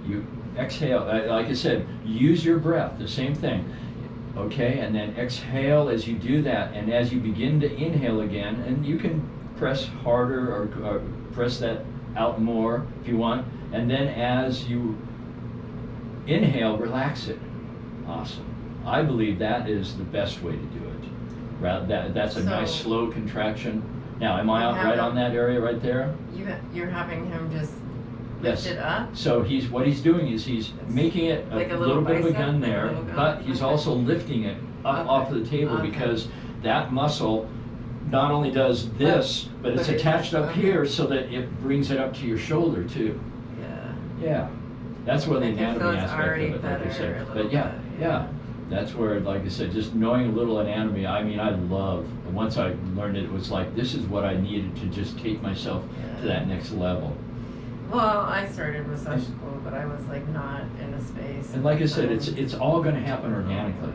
you exhale, like I said, use your breath, the same thing. Okay, and then exhale as you do that, and as you begin to inhale again, and you can press harder or press that out more if you want, and then as you inhale, relax it. Awesome. I believe that is the best way to do it. That's a nice slow contraction. Now, am I right on that area right there? You're having him just lift it up? So what he's doing is he's making it like a little bit of a gun like a there, little gun? but he's also lifting it up off the table because that muscle not only does this, but it's attached up here so that it brings it up to your shoulder too. Yeah. Yeah. That's where the I can feel anatomy it's aspect already of it, like I better said. a little But yeah, bit, yeah. That's where, like I said, just knowing a little anatomy, I mean, I love, once I learned it, it was like, this is what I needed to just take myself to that next level. Well, I started massage school, but I was like not in a space. And like I said, it's all going to happen organically.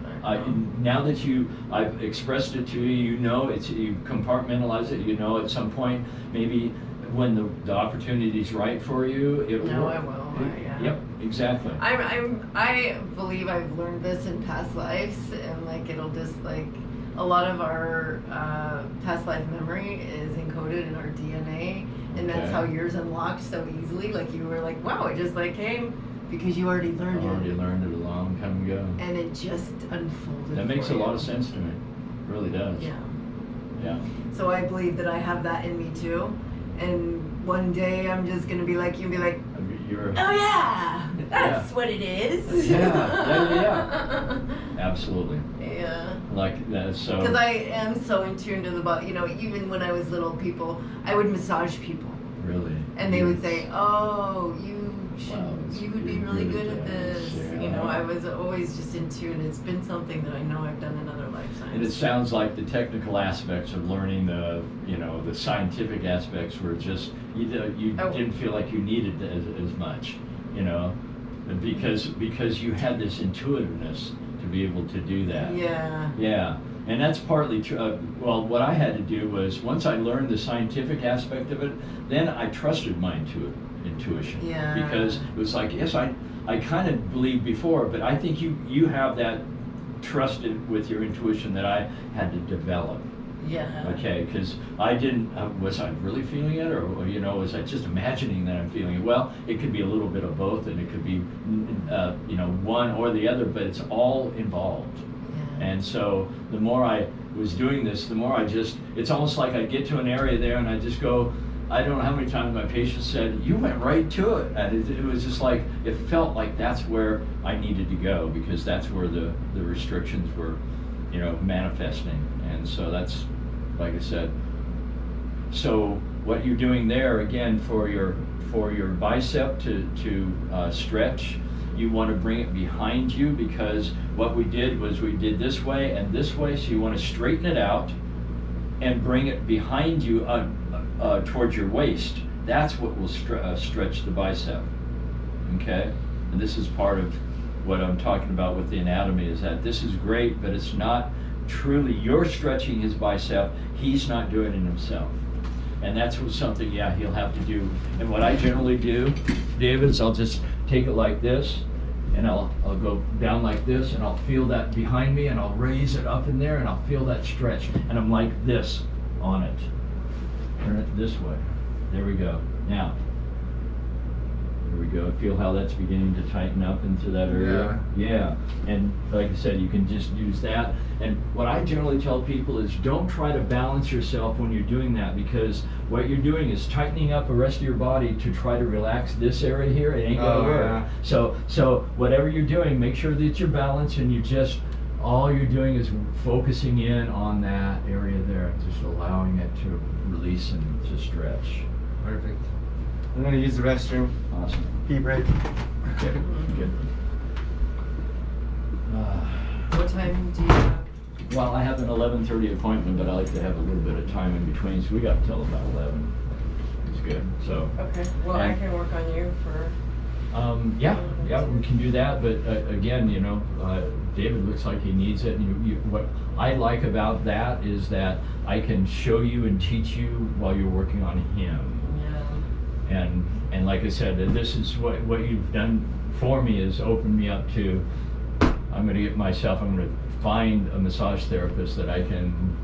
Now that I've expressed it to you, you compartmentalize it. At some point, maybe when the opportunity's right for you, it will. No, I will. Yeah. Yep, exactly. I believe I've learned this in past lives, and like it'll just like a lot of our past life memory is encoded in our DNA, and that's how yours unlocked so easily. Like you were like, wow, it just like came because you already learned it. Learned it a long time ago. And it just unfolded. That makes for a lot you. of sense to me. It really does. Yeah. Yeah. So I believe that I have that in me too. And one day I'm just gonna be like you and be like, I mean, you're. oh yeah, that's Yeah. what it is. Yeah. Absolutely. Yeah. Like that. So. Because I am so in tune to the body. You know, even when I was little, I would massage people, Really. and they would say, "Oh, Wow, you would be you're really good good at at this." that. You know, Yeah. I was always just in tune. It's been something that I know I've done in other lifetimes. And it sounds like the technical aspects of learning the, the scientific aspects were just, you didn't feel like you needed as much, because you had this intuitiveness to be able to do that. Yeah. Yeah, and that's partly true. Well, what I had to do was, once I learned the scientific aspect of it, then I trusted my intuition. Yeah. Because it was like, yes, I kind of believed before, but I think you have that trusted with your intuition that I had to develop. Yeah. Okay, because I didn't, was I really feeling it, or was I just imagining that I'm feeling it? Well, it could be a little bit of both, and it could be, one or the other, but it's all involved. Yeah. And so the more I was doing this, the more it's almost like I get to an area there and I just go, I don't know how many times my patients said, you went right to it. And it was just like, it felt like that's where I needed to go, because that's where the restrictions were, manifesting. And so that's, like I said, so what you're doing there, again, for your bicep to stretch, you want to bring it behind you, because what we did was we did this way and this way, so you want to straighten it out and bring it behind you towards your waist. That's what will stretch the bicep, okay? And this is part of what I'm talking about with the anatomy, is that this is great, but it's not truly, you're stretching his bicep, he's not doing it himself. And that's something, he'll have to do. And what I generally do, David, is I'll just take it like this, and I'll go down like this, and I'll feel that behind me, and I'll raise it up in there, and I'll feel that stretch, and I'm like this on it. Turn it this way. There we go. Now, here we go. Feel how that's beginning to tighten up into that area? Yeah. And like I said, you can just use that. And what I generally tell people is, don't try to balance yourself when you're doing that, because what you're doing is tightening up the rest of your body to try to relax this area here. It ain't gonna work. Yeah. So whatever you're doing, make sure that you're balanced, and all you're doing is focusing in on that area there, just allowing it to release and to stretch. Perfect. I'm gonna use the restroom. Awesome. Pee break. Okay, good. What time do you have? Well, I have an 11:30 appointment, but I like to have a little bit of time in between, so we got till about 11. It's good. So. Okay. Well, I can work on you for. Yeah, we can do that. But again, David looks like he needs it. And what I like about that is that I can show you and teach you while you're working on him. Yeah. And like I said, this is what you've done for me, is open me up to. I'm going to find a massage therapist that I can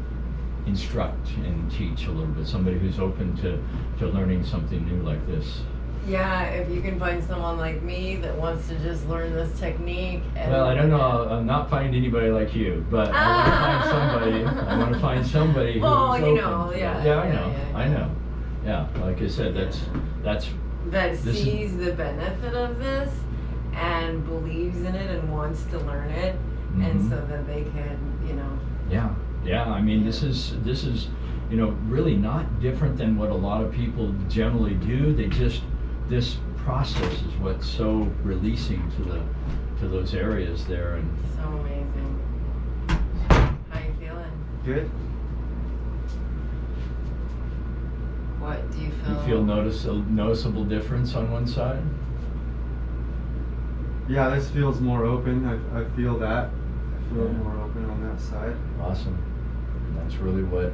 instruct and teach a little bit. Somebody who's open to learning something new like this. Yeah, if you can find someone like me that wants to just learn this technique. Well, I don't know. I'm not finding anybody like you, but I want to find somebody who's well, open. Yeah, I know. Yeah, like I said, that's. That sees the benefit of this and believes in it and wants to learn it, and so that they can, Yeah. I mean, this is really not different than what a lot of people generally do. This process is what's so releasing to those areas there. And so amazing. How you feeling? Good. What do you feel? you feel noticeable difference on one side? Yeah, this feels more open. I feel that. I feel more open on that side. Awesome. That's really what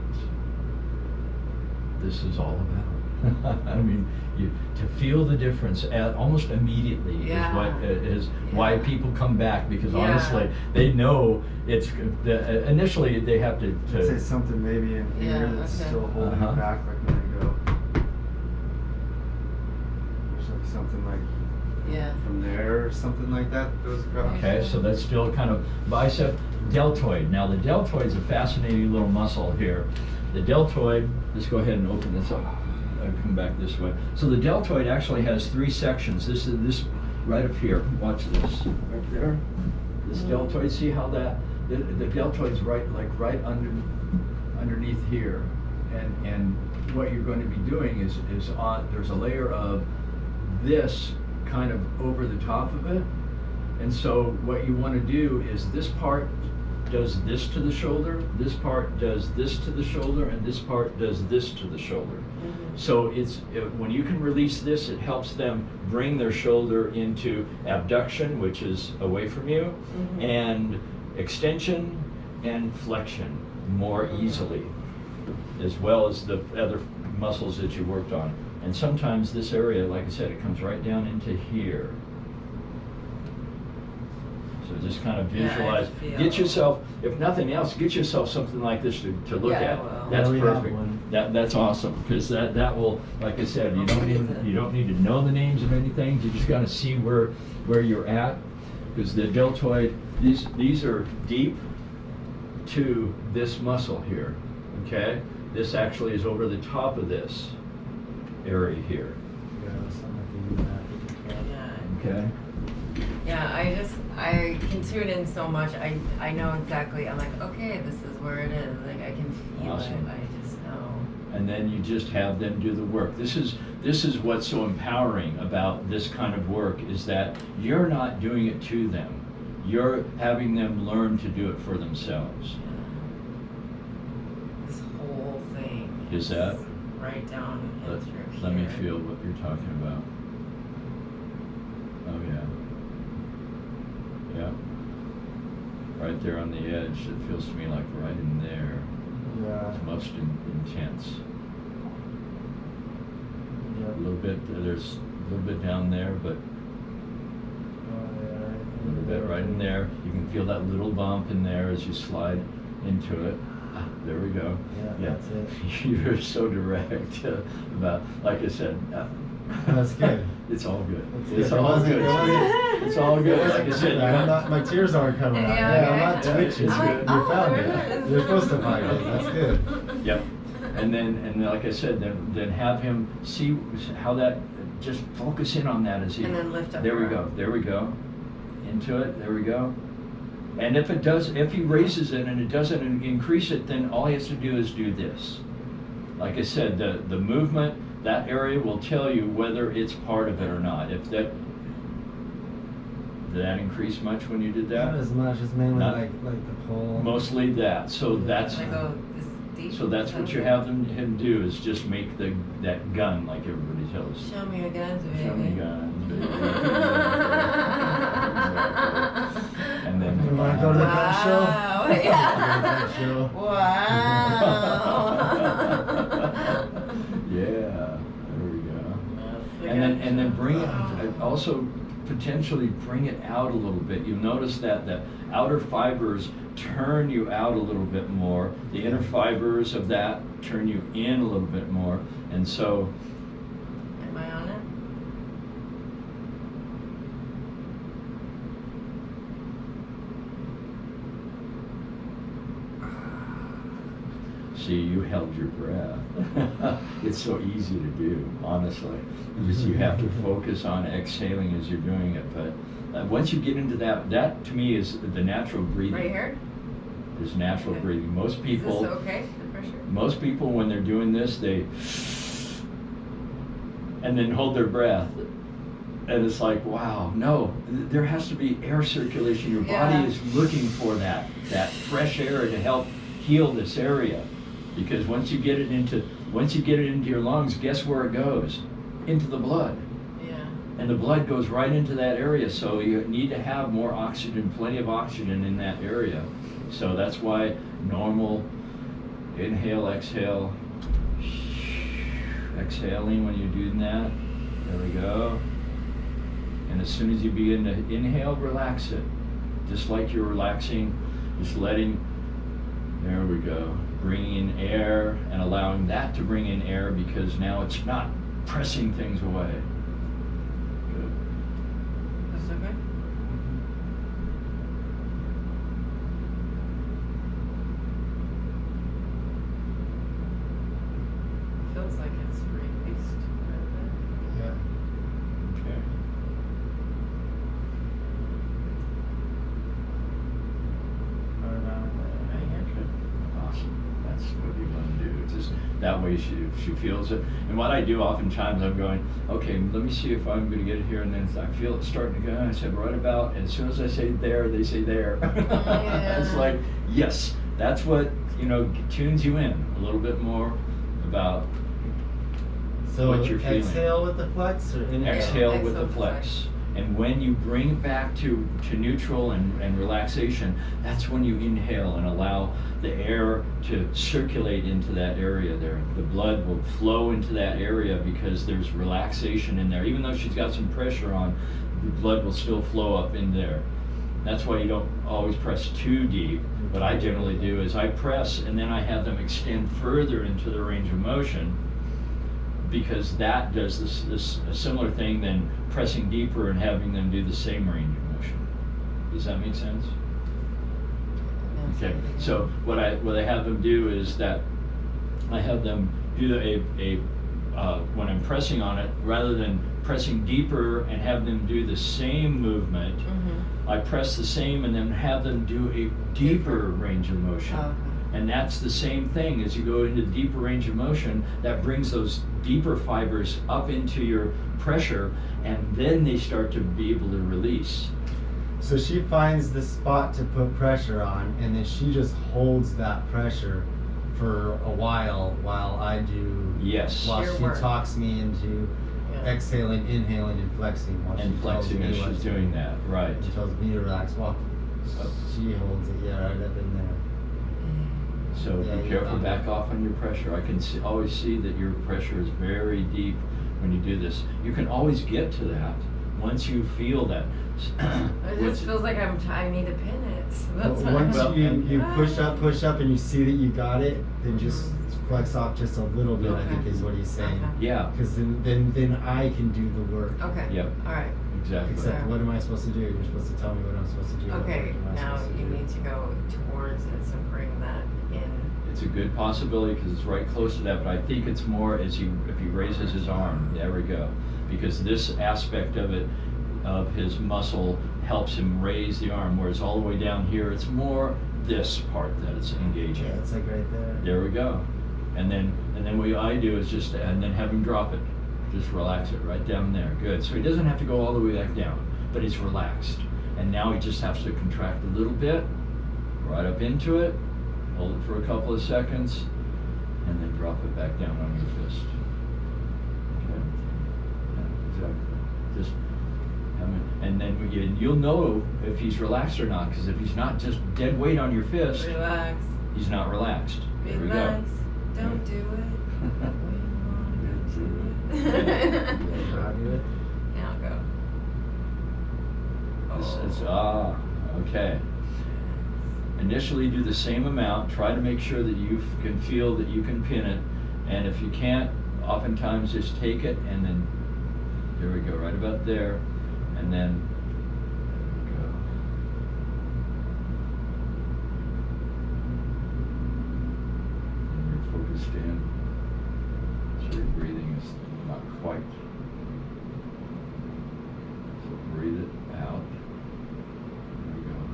this is all about. I mean, to feel the difference almost immediately is why people come back, because honestly, they know it's initially they have to say something maybe in here that's still holding it back, like when I go. There's like something like Yeah. from there or something like that goes across. Okay, so that's still kind of bicep deltoid. Now the deltoid is a fascinating little muscle here. The deltoid, let's go ahead and open this up. I'll come back this way. So the deltoid actually has 3 sections. This is this right up here. Watch this. Right there. This deltoid, see how that the deltoid's right underneath here. And what you're going to be doing is there's a layer of this kind of over the top of it. And so what you want to do is this part does this to the shoulder, this part does this to the shoulder, and this part does this to the shoulder. So when you can release this, it helps them bring their shoulder into abduction, which is away from you, and extension and flexion more easily, as well as the other muscles that you worked on. And sometimes this area, like I said, it comes right down into here. So just kind of visualize. Get yourself, if nothing else, get yourself something like this to look at. Well. That's we have perfect. one. That's awesome, because that will, like I said, you don't need to know the names of anything. You just got to see where you're at, because the deltoid, these are deep to this muscle here. Okay, this actually is over the top of this area here. Yeah, something like that. Yeah. Okay. Yeah, I can tune in so much. I know exactly. I'm like, okay, this is where it is. Like I can feel Awesome. it. I just know. And then you just have them do the work. This is what's so empowering about this kind of work, is that you're not doing it to them. You're having them learn to do it for themselves. Yeah. This whole thing Is that? right down in through Let me here. feel what you're talking about. Oh yeah. Yeah. Right there on the edge. It feels to me like right in there. Yeah. It's most intense. Yeah. A little bit. There's a little bit down there, but a little bit right in there. You can feel that little bump in there as you slide into it. Ah, there we go. Yeah, that's it. You're so direct about, like I said. That's good. It's all good. That's It's good. all It wasn't- good. it wasn't- It's all good. Like I said, I'm not, my tears aren't coming out. Yeah, I'm not okay. twitching. It's good. You found there it. it is. You're supposed to find it. That's good. Yep. And like I said, then have him see how that. Just focus in on that as he. And then lift up There we your go. arm. There we go. Into it. There we go. And if he raises it and it doesn't increase it, then all he has to do is do this. Like I said, the movement, that area will tell you whether it's part of it or not. If that. Did that increase much when you did that? Not as much. It's mainly Not- like the pole. Mostly that. So that's. I go this deep. So that's what you have him do, is just make that gun like everybody tells. Show me your guns, baby. Show me guns, baby. And then. You wanna go to the gun show? Wow. Yeah. Show. Wow. Yeah, there we go. And then bring it, also potentially bring it out a little bit. You'll notice that the outer fibers turn you out a little bit more. The inner fibers of that turn you in a little bit more. And so, Am I on it? see, you held your breath. It's so easy to do, honestly. You have to focus on exhaling as you're doing it. But once you get into that to me is the natural breathing. Right here? Is natural Okay. breathing. Most people, Is this okay? The pressure? most people when they're doing this, they and then hold their breath. And it's like, wow, no, there has to be air circulation. Your Yeah. body is looking for that fresh air to help heal this area. Because once you get it into your lungs, guess where it goes? Into the blood. Yeah. And the blood goes right into that area. So you need to have more oxygen, plenty of oxygen in that area. So that's why normal inhale, exhale, exhaling when you're doing that. There we go. And as soon as you begin to inhale, relax it. Just like you're relaxing, just letting, there we go. Bringing in air and allowing that to bring in air, because now it's not pressing things away. Good. This okay? Feels like it's released. Yeah. Okay. Awesome. That's what you want to do. Just that way she feels it. And what I do oftentimes, I'm going, okay, let me see if I'm going to get it here, and then I feel it starting to go. And I said right about, and as soon as I say there, they say there. Yeah. It's like, yes, that's what, you know, tunes you in a little bit more about So what you're feeling. exhale with the flex or inhale? Exhale with Exhale the with flex. And when you bring it back to neutral and relaxation, that's when you inhale and allow the air to circulate into that area there. The blood will flow into that area because there's relaxation in there. Even though she's got some pressure on, the blood will still flow up in there. That's why you don't always press too deep. What I generally do is I press and then I have them extend further into the range of motion, because that does this a similar thing than pressing deeper and having them do the same range of motion. Does that make sense? Okay. So what I have them do is that I have them do when I'm pressing on it, rather than pressing deeper and have them do the same movement, I press the same and then have them do a deeper range of motion. Okay. And that's the same thing as you go into deeper range of motion, that brings those deeper fibers up into your pressure, and then they start to be able to release. So she finds the spot to put pressure on, and then she just holds that pressure for a while I do. Yes. While Your she work. talks me into Yeah. exhaling, inhaling, and flexing. While And she tells flexing me as what she's to doing do. that, right. She tells me to relax. Well, she holds it, yeah, right up in there. So Yeah, be you careful, found back it. off on your pressure. I can always see that your pressure is very deep when you do this. You can always get to that once you feel that. It just feels like I need to pin it. So that's But why once Well, you push up, and you see that you got it, then just flex off just a little bit. I Okay. think is what he's saying. Okay. Yeah, Because then I can do the work. Okay. yep, All right. exactly. Except Yeah. what am I supposed to do? You're supposed to tell me what I'm supposed to do. What Okay. work am I Now supposed to you do? need to go towards it, so bring that in. It's a good possibility because it's right close to that, but I think it's more if he raises his arm. There we go. Because this aspect of it, of his muscle, helps him raise the arm, whereas all the way down here, it's more this part that it's engaging. Yeah, it's like right there. There we go. And then what I do is just, and then have him drop it. Just relax it right down there. Good. So he doesn't have to go all the way back down, but he's relaxed. And now he just has to contract a little bit, right up into it, hold it for a couple of seconds, and then drop it back down on your fist. Okay? Yeah, exactly. Just have him, and then you'll know if he's relaxed or not, because if he's not just dead weight on your fist, Relax. he's not relaxed. There we go. Relax. Don't do it. We wanna go do it. I'll do it. Now go. Okay. Initially do the same amount, try to make sure that you can feel that you can pin it, and if you can't, oftentimes just take it and then, there we go, right about there, and then, there we go. And you're focused in, so your breathing is not quite. So breathe it out.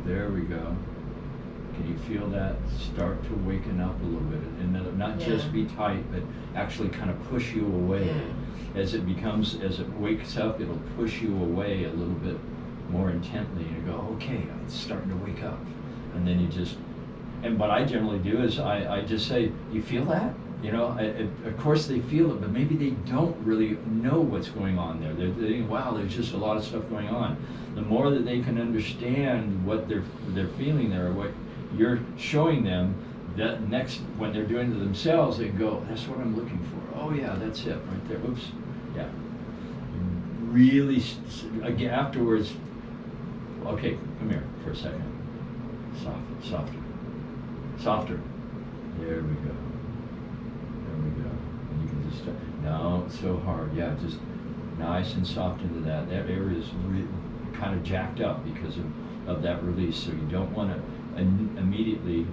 There we go. Can you feel that start to waken up a little bit? And not just Yeah. be tight, but actually kind of push you away. Yeah. As it wakes up, it'll push you away a little bit more intently. And you go, okay, it's starting to wake up. And then you just, and what I generally do is I just say, you feel that? You know, of course they feel it, but maybe they don't really know what's going on there. They think, wow, there's just a lot of stuff going on. The more that they can understand what they're feeling there, or what you're showing them, that next, when they're doing it themselves, they can go, that's what I'm looking for. Oh yeah, that's it, right there. Oops, yeah. Really, again, afterwards, okay, come here for a second. Softer. Softer. There we go. There we go. And you can just, no, so hard. Yeah, just nice and soft into that. That area is kind of jacked up because of that release. So you don't want to immediately.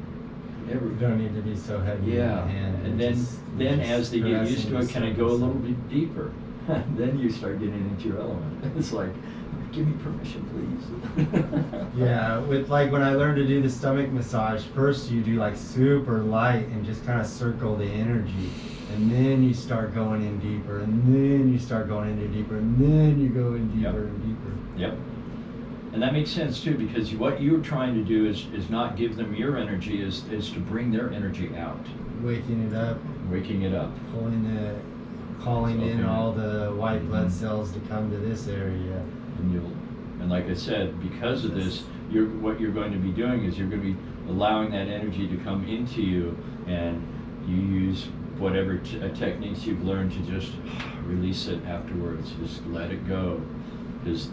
You don't need to be so heavy Yeah, in the hand. and then as they get used to it, can I go a little bit deeper? Then you start getting into your element. It's like, give me permission, please. Yeah, with like when I learned to do the stomach massage, first you do like super light and just kind of circle the energy, and then you start going in deeper, and then you start going in deeper, and then you go in deeper and deeper. Yep. And that makes sense too, because what you're trying to do is not give them your energy, is to bring their energy out. Waking it up, calling in all the white blood cells to come to this area. And like I said, because of this, what you're going to be doing is you're going to be allowing that energy to come into you, and you use whatever techniques you've learned to just release it afterwards. Just let it go, because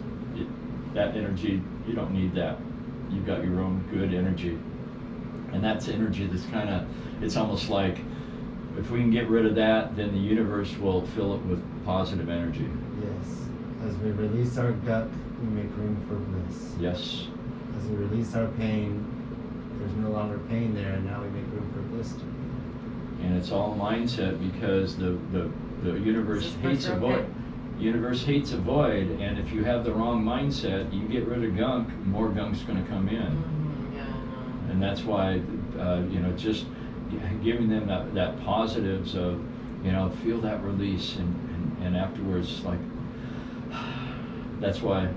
that energy, you don't need that. You've got your own good energy, and that's energy that's kind of, it's almost like if we can get rid of that, then the universe will fill it with positive energy. Yes. As we release our gut, we make room for bliss. Yes. As we release our pain, there's no longer pain there, and now we make room for bliss. And it's all mindset, because the universe hates a void. Universe hates a void, and if you have the wrong mindset, you get rid of gunk, more gunk's going to come in. Yeah, I know. And that's why, just giving them that positives of, feel that release, and afterwards, like, that's why,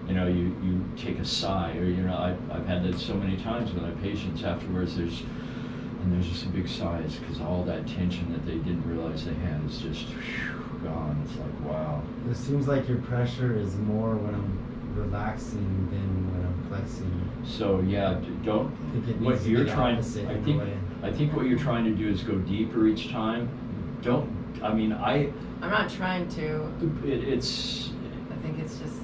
you take a sigh, or, I've had that so many times with my patients afterwards, there's just a big sigh. It's because all that tension that they didn't realize they had is just gone. It's like, wow. It seems like your pressure is more when I'm relaxing than when I'm flexing. So yeah, don't. What you're trying, I think what you're trying to do is go deeper each time. Don't. I mean, I'm not trying to. It's. I think it's just.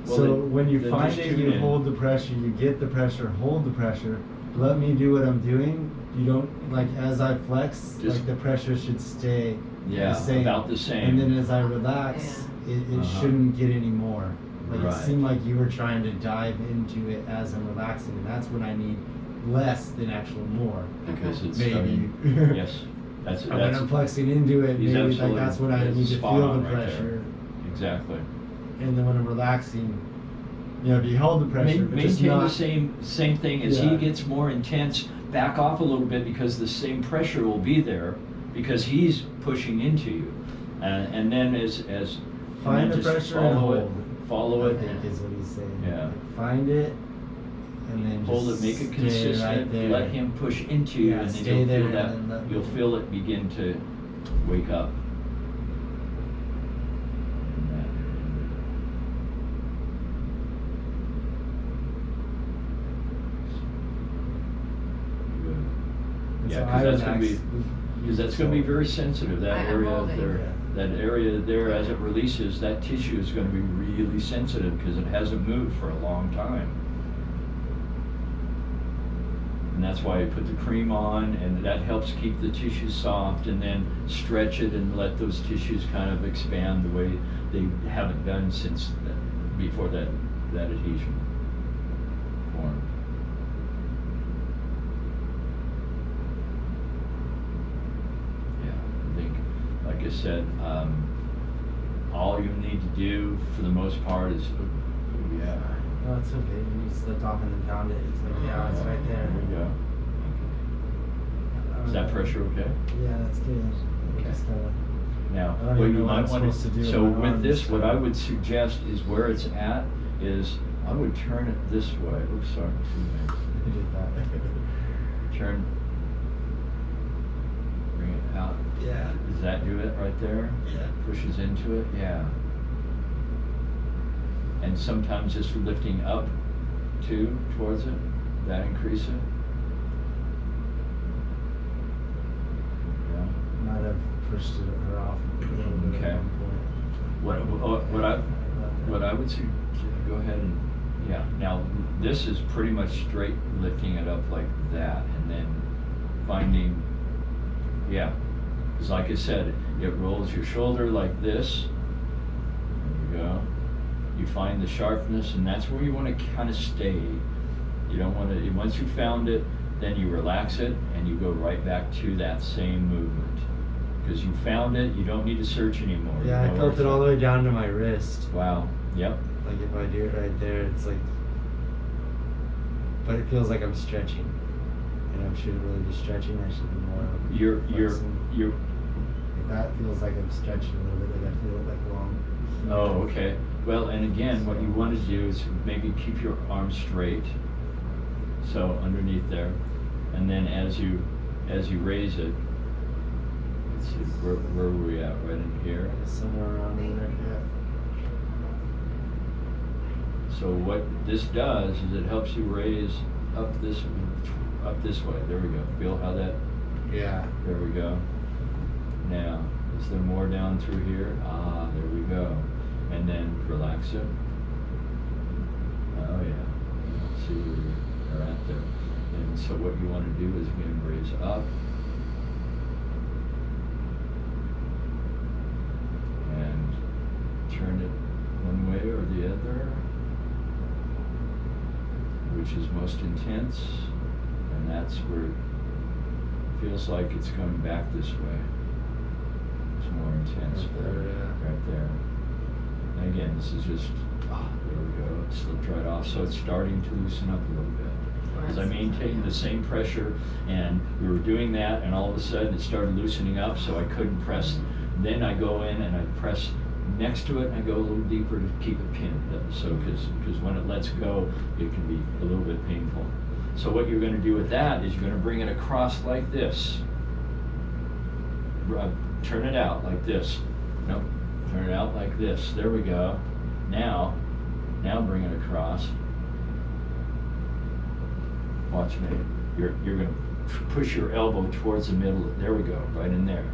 Well, so when you find it, you hold the pressure. You get the pressure. Hold the pressure. Let me do what I'm doing. You don't, like, as I flex, like the pressure should stay the same. About the same. And then as I relax, it shouldn't get any more. Like, it seemed like you were trying to dive into it as I'm relaxing, and that's when I need less than actual more. Because it's maybe. Yes. That's when I'm flexing into it, maybe like that's when I need to feel the pressure. Exactly. And then when I'm relaxing, if you hold the pressure, but just maintain not, the same thing. As he gets more intense, back off a little bit, because the same pressure will be there because he's pushing into you. And then as find the pressure and follow it. I think is what he's saying. Yeah. Like, find it and then hold it, make it consistent. Right there. Let him push into you, and then you'll feel it begin to wake up. Yeah, because that's going to be very sensitive. That area there, as it releases, that tissue is going to be really sensitive because it hasn't moved for a long time. And that's why I put the cream on, and that helps keep the tissue soft, and then stretch it and let those tissues kind of expand the way they haven't done since before that adhesion formed. Like I said, all you need to do for the most part is, No, it's okay. You slipped off and then found it. It's like, it's right there. There we go. Is that pressure okay? Yeah, that's good. Okay. Now, what you might want to do. So with this, what I would suggest is where it's at is I would turn it this way. Oops, sorry. Turn. Bring it out. Yeah. Does that do it right there? Yeah. Pushes into it? Yeah. And sometimes just lifting up towards it, that increase it. Yeah. Might have pushed her off a little bit at one point. What I would suggest, go ahead and, now this is pretty much straight lifting it up like that, and then finding, because like I said, it rolls your shoulder like this. There you go. You find the sharpness, and that's where you want to kind of stay. You don't want to, once you found it, then you relax it and you go right back to that same movement. Because you found it, you don't need to search anymore. Yeah, You I know felt where it all the it's way down to my wrist. at. Wow, yep. Like if I do it right there, it's like, but it feels like I'm stretching. And I shouldn't really be stretching, I should be more flexing. You're, Like that feels like I'm stretching a little bit, like I feel it like long. oh, okay. Well, and again, what you want to do is maybe keep your arms straight. So underneath there. And then as you raise it, let's see, where were we at? Right in here. Somewhere around in there, yeah. So what this does is it helps you raise up this way. There we go. Feel how that, Yeah. there we go. Now, is there more down through here? Ah, there we go. And then relax it. Oh yeah. See where you're at there. And so what you want to do is again raise up. And turn it one way or the other, which is most intense. And that's where it feels like it's coming back this way. It's more intense. Right there, yeah. Right there. And again, this is just, there we go. It slipped right off. So it's starting to loosen up a little bit. As I maintained the same pressure, and we were doing that, and all of a sudden it started loosening up, so I couldn't press. Then I go in and I press next to it, and I go a little deeper to keep it pinned. So, because when it lets go, it can be a little bit painful. So what you're going to do with that is you're going to bring it across like this. Turn it out like this. Nope. Turn it out like this. There we go. Now bring it across. Watch me. You're going to push your elbow towards the middle. There we go. Right in there.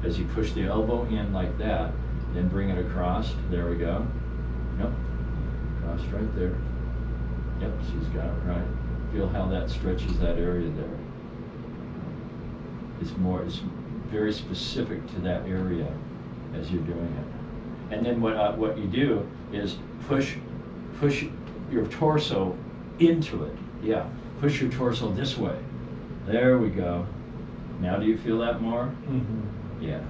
As you push the elbow in like that, then bring it across. There we go. Yep. Across right there. Yep. She's got it right. Feel how that stretches that area there. It's very specific to that area as you're doing it. And then what you do is push your torso into it. Yeah, push your torso this way. There we go. Now do you feel that more? Mm-hmm. Yeah.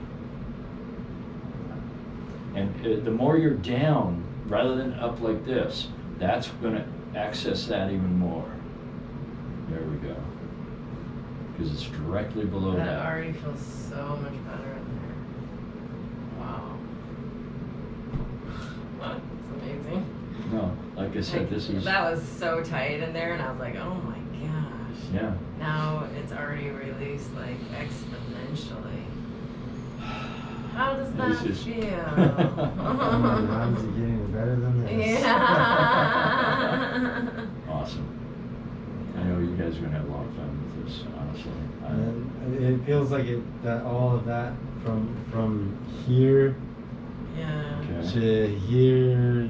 And the more you're down, rather than up like this, that's going to access that even more. There we go. Because it's directly below that. That already feels so much better in there. Wow. That's amazing. No, like I said, this is... That was so tight in there, and I was like, oh my gosh. Yeah. Now it's already released like exponentially. How does that This is- feel? How's it getting better than this? Yeah. Awesome. I know you guys are going to have a lot of fun with this, honestly. And it feels like that all of that from here Yeah. Okay. to here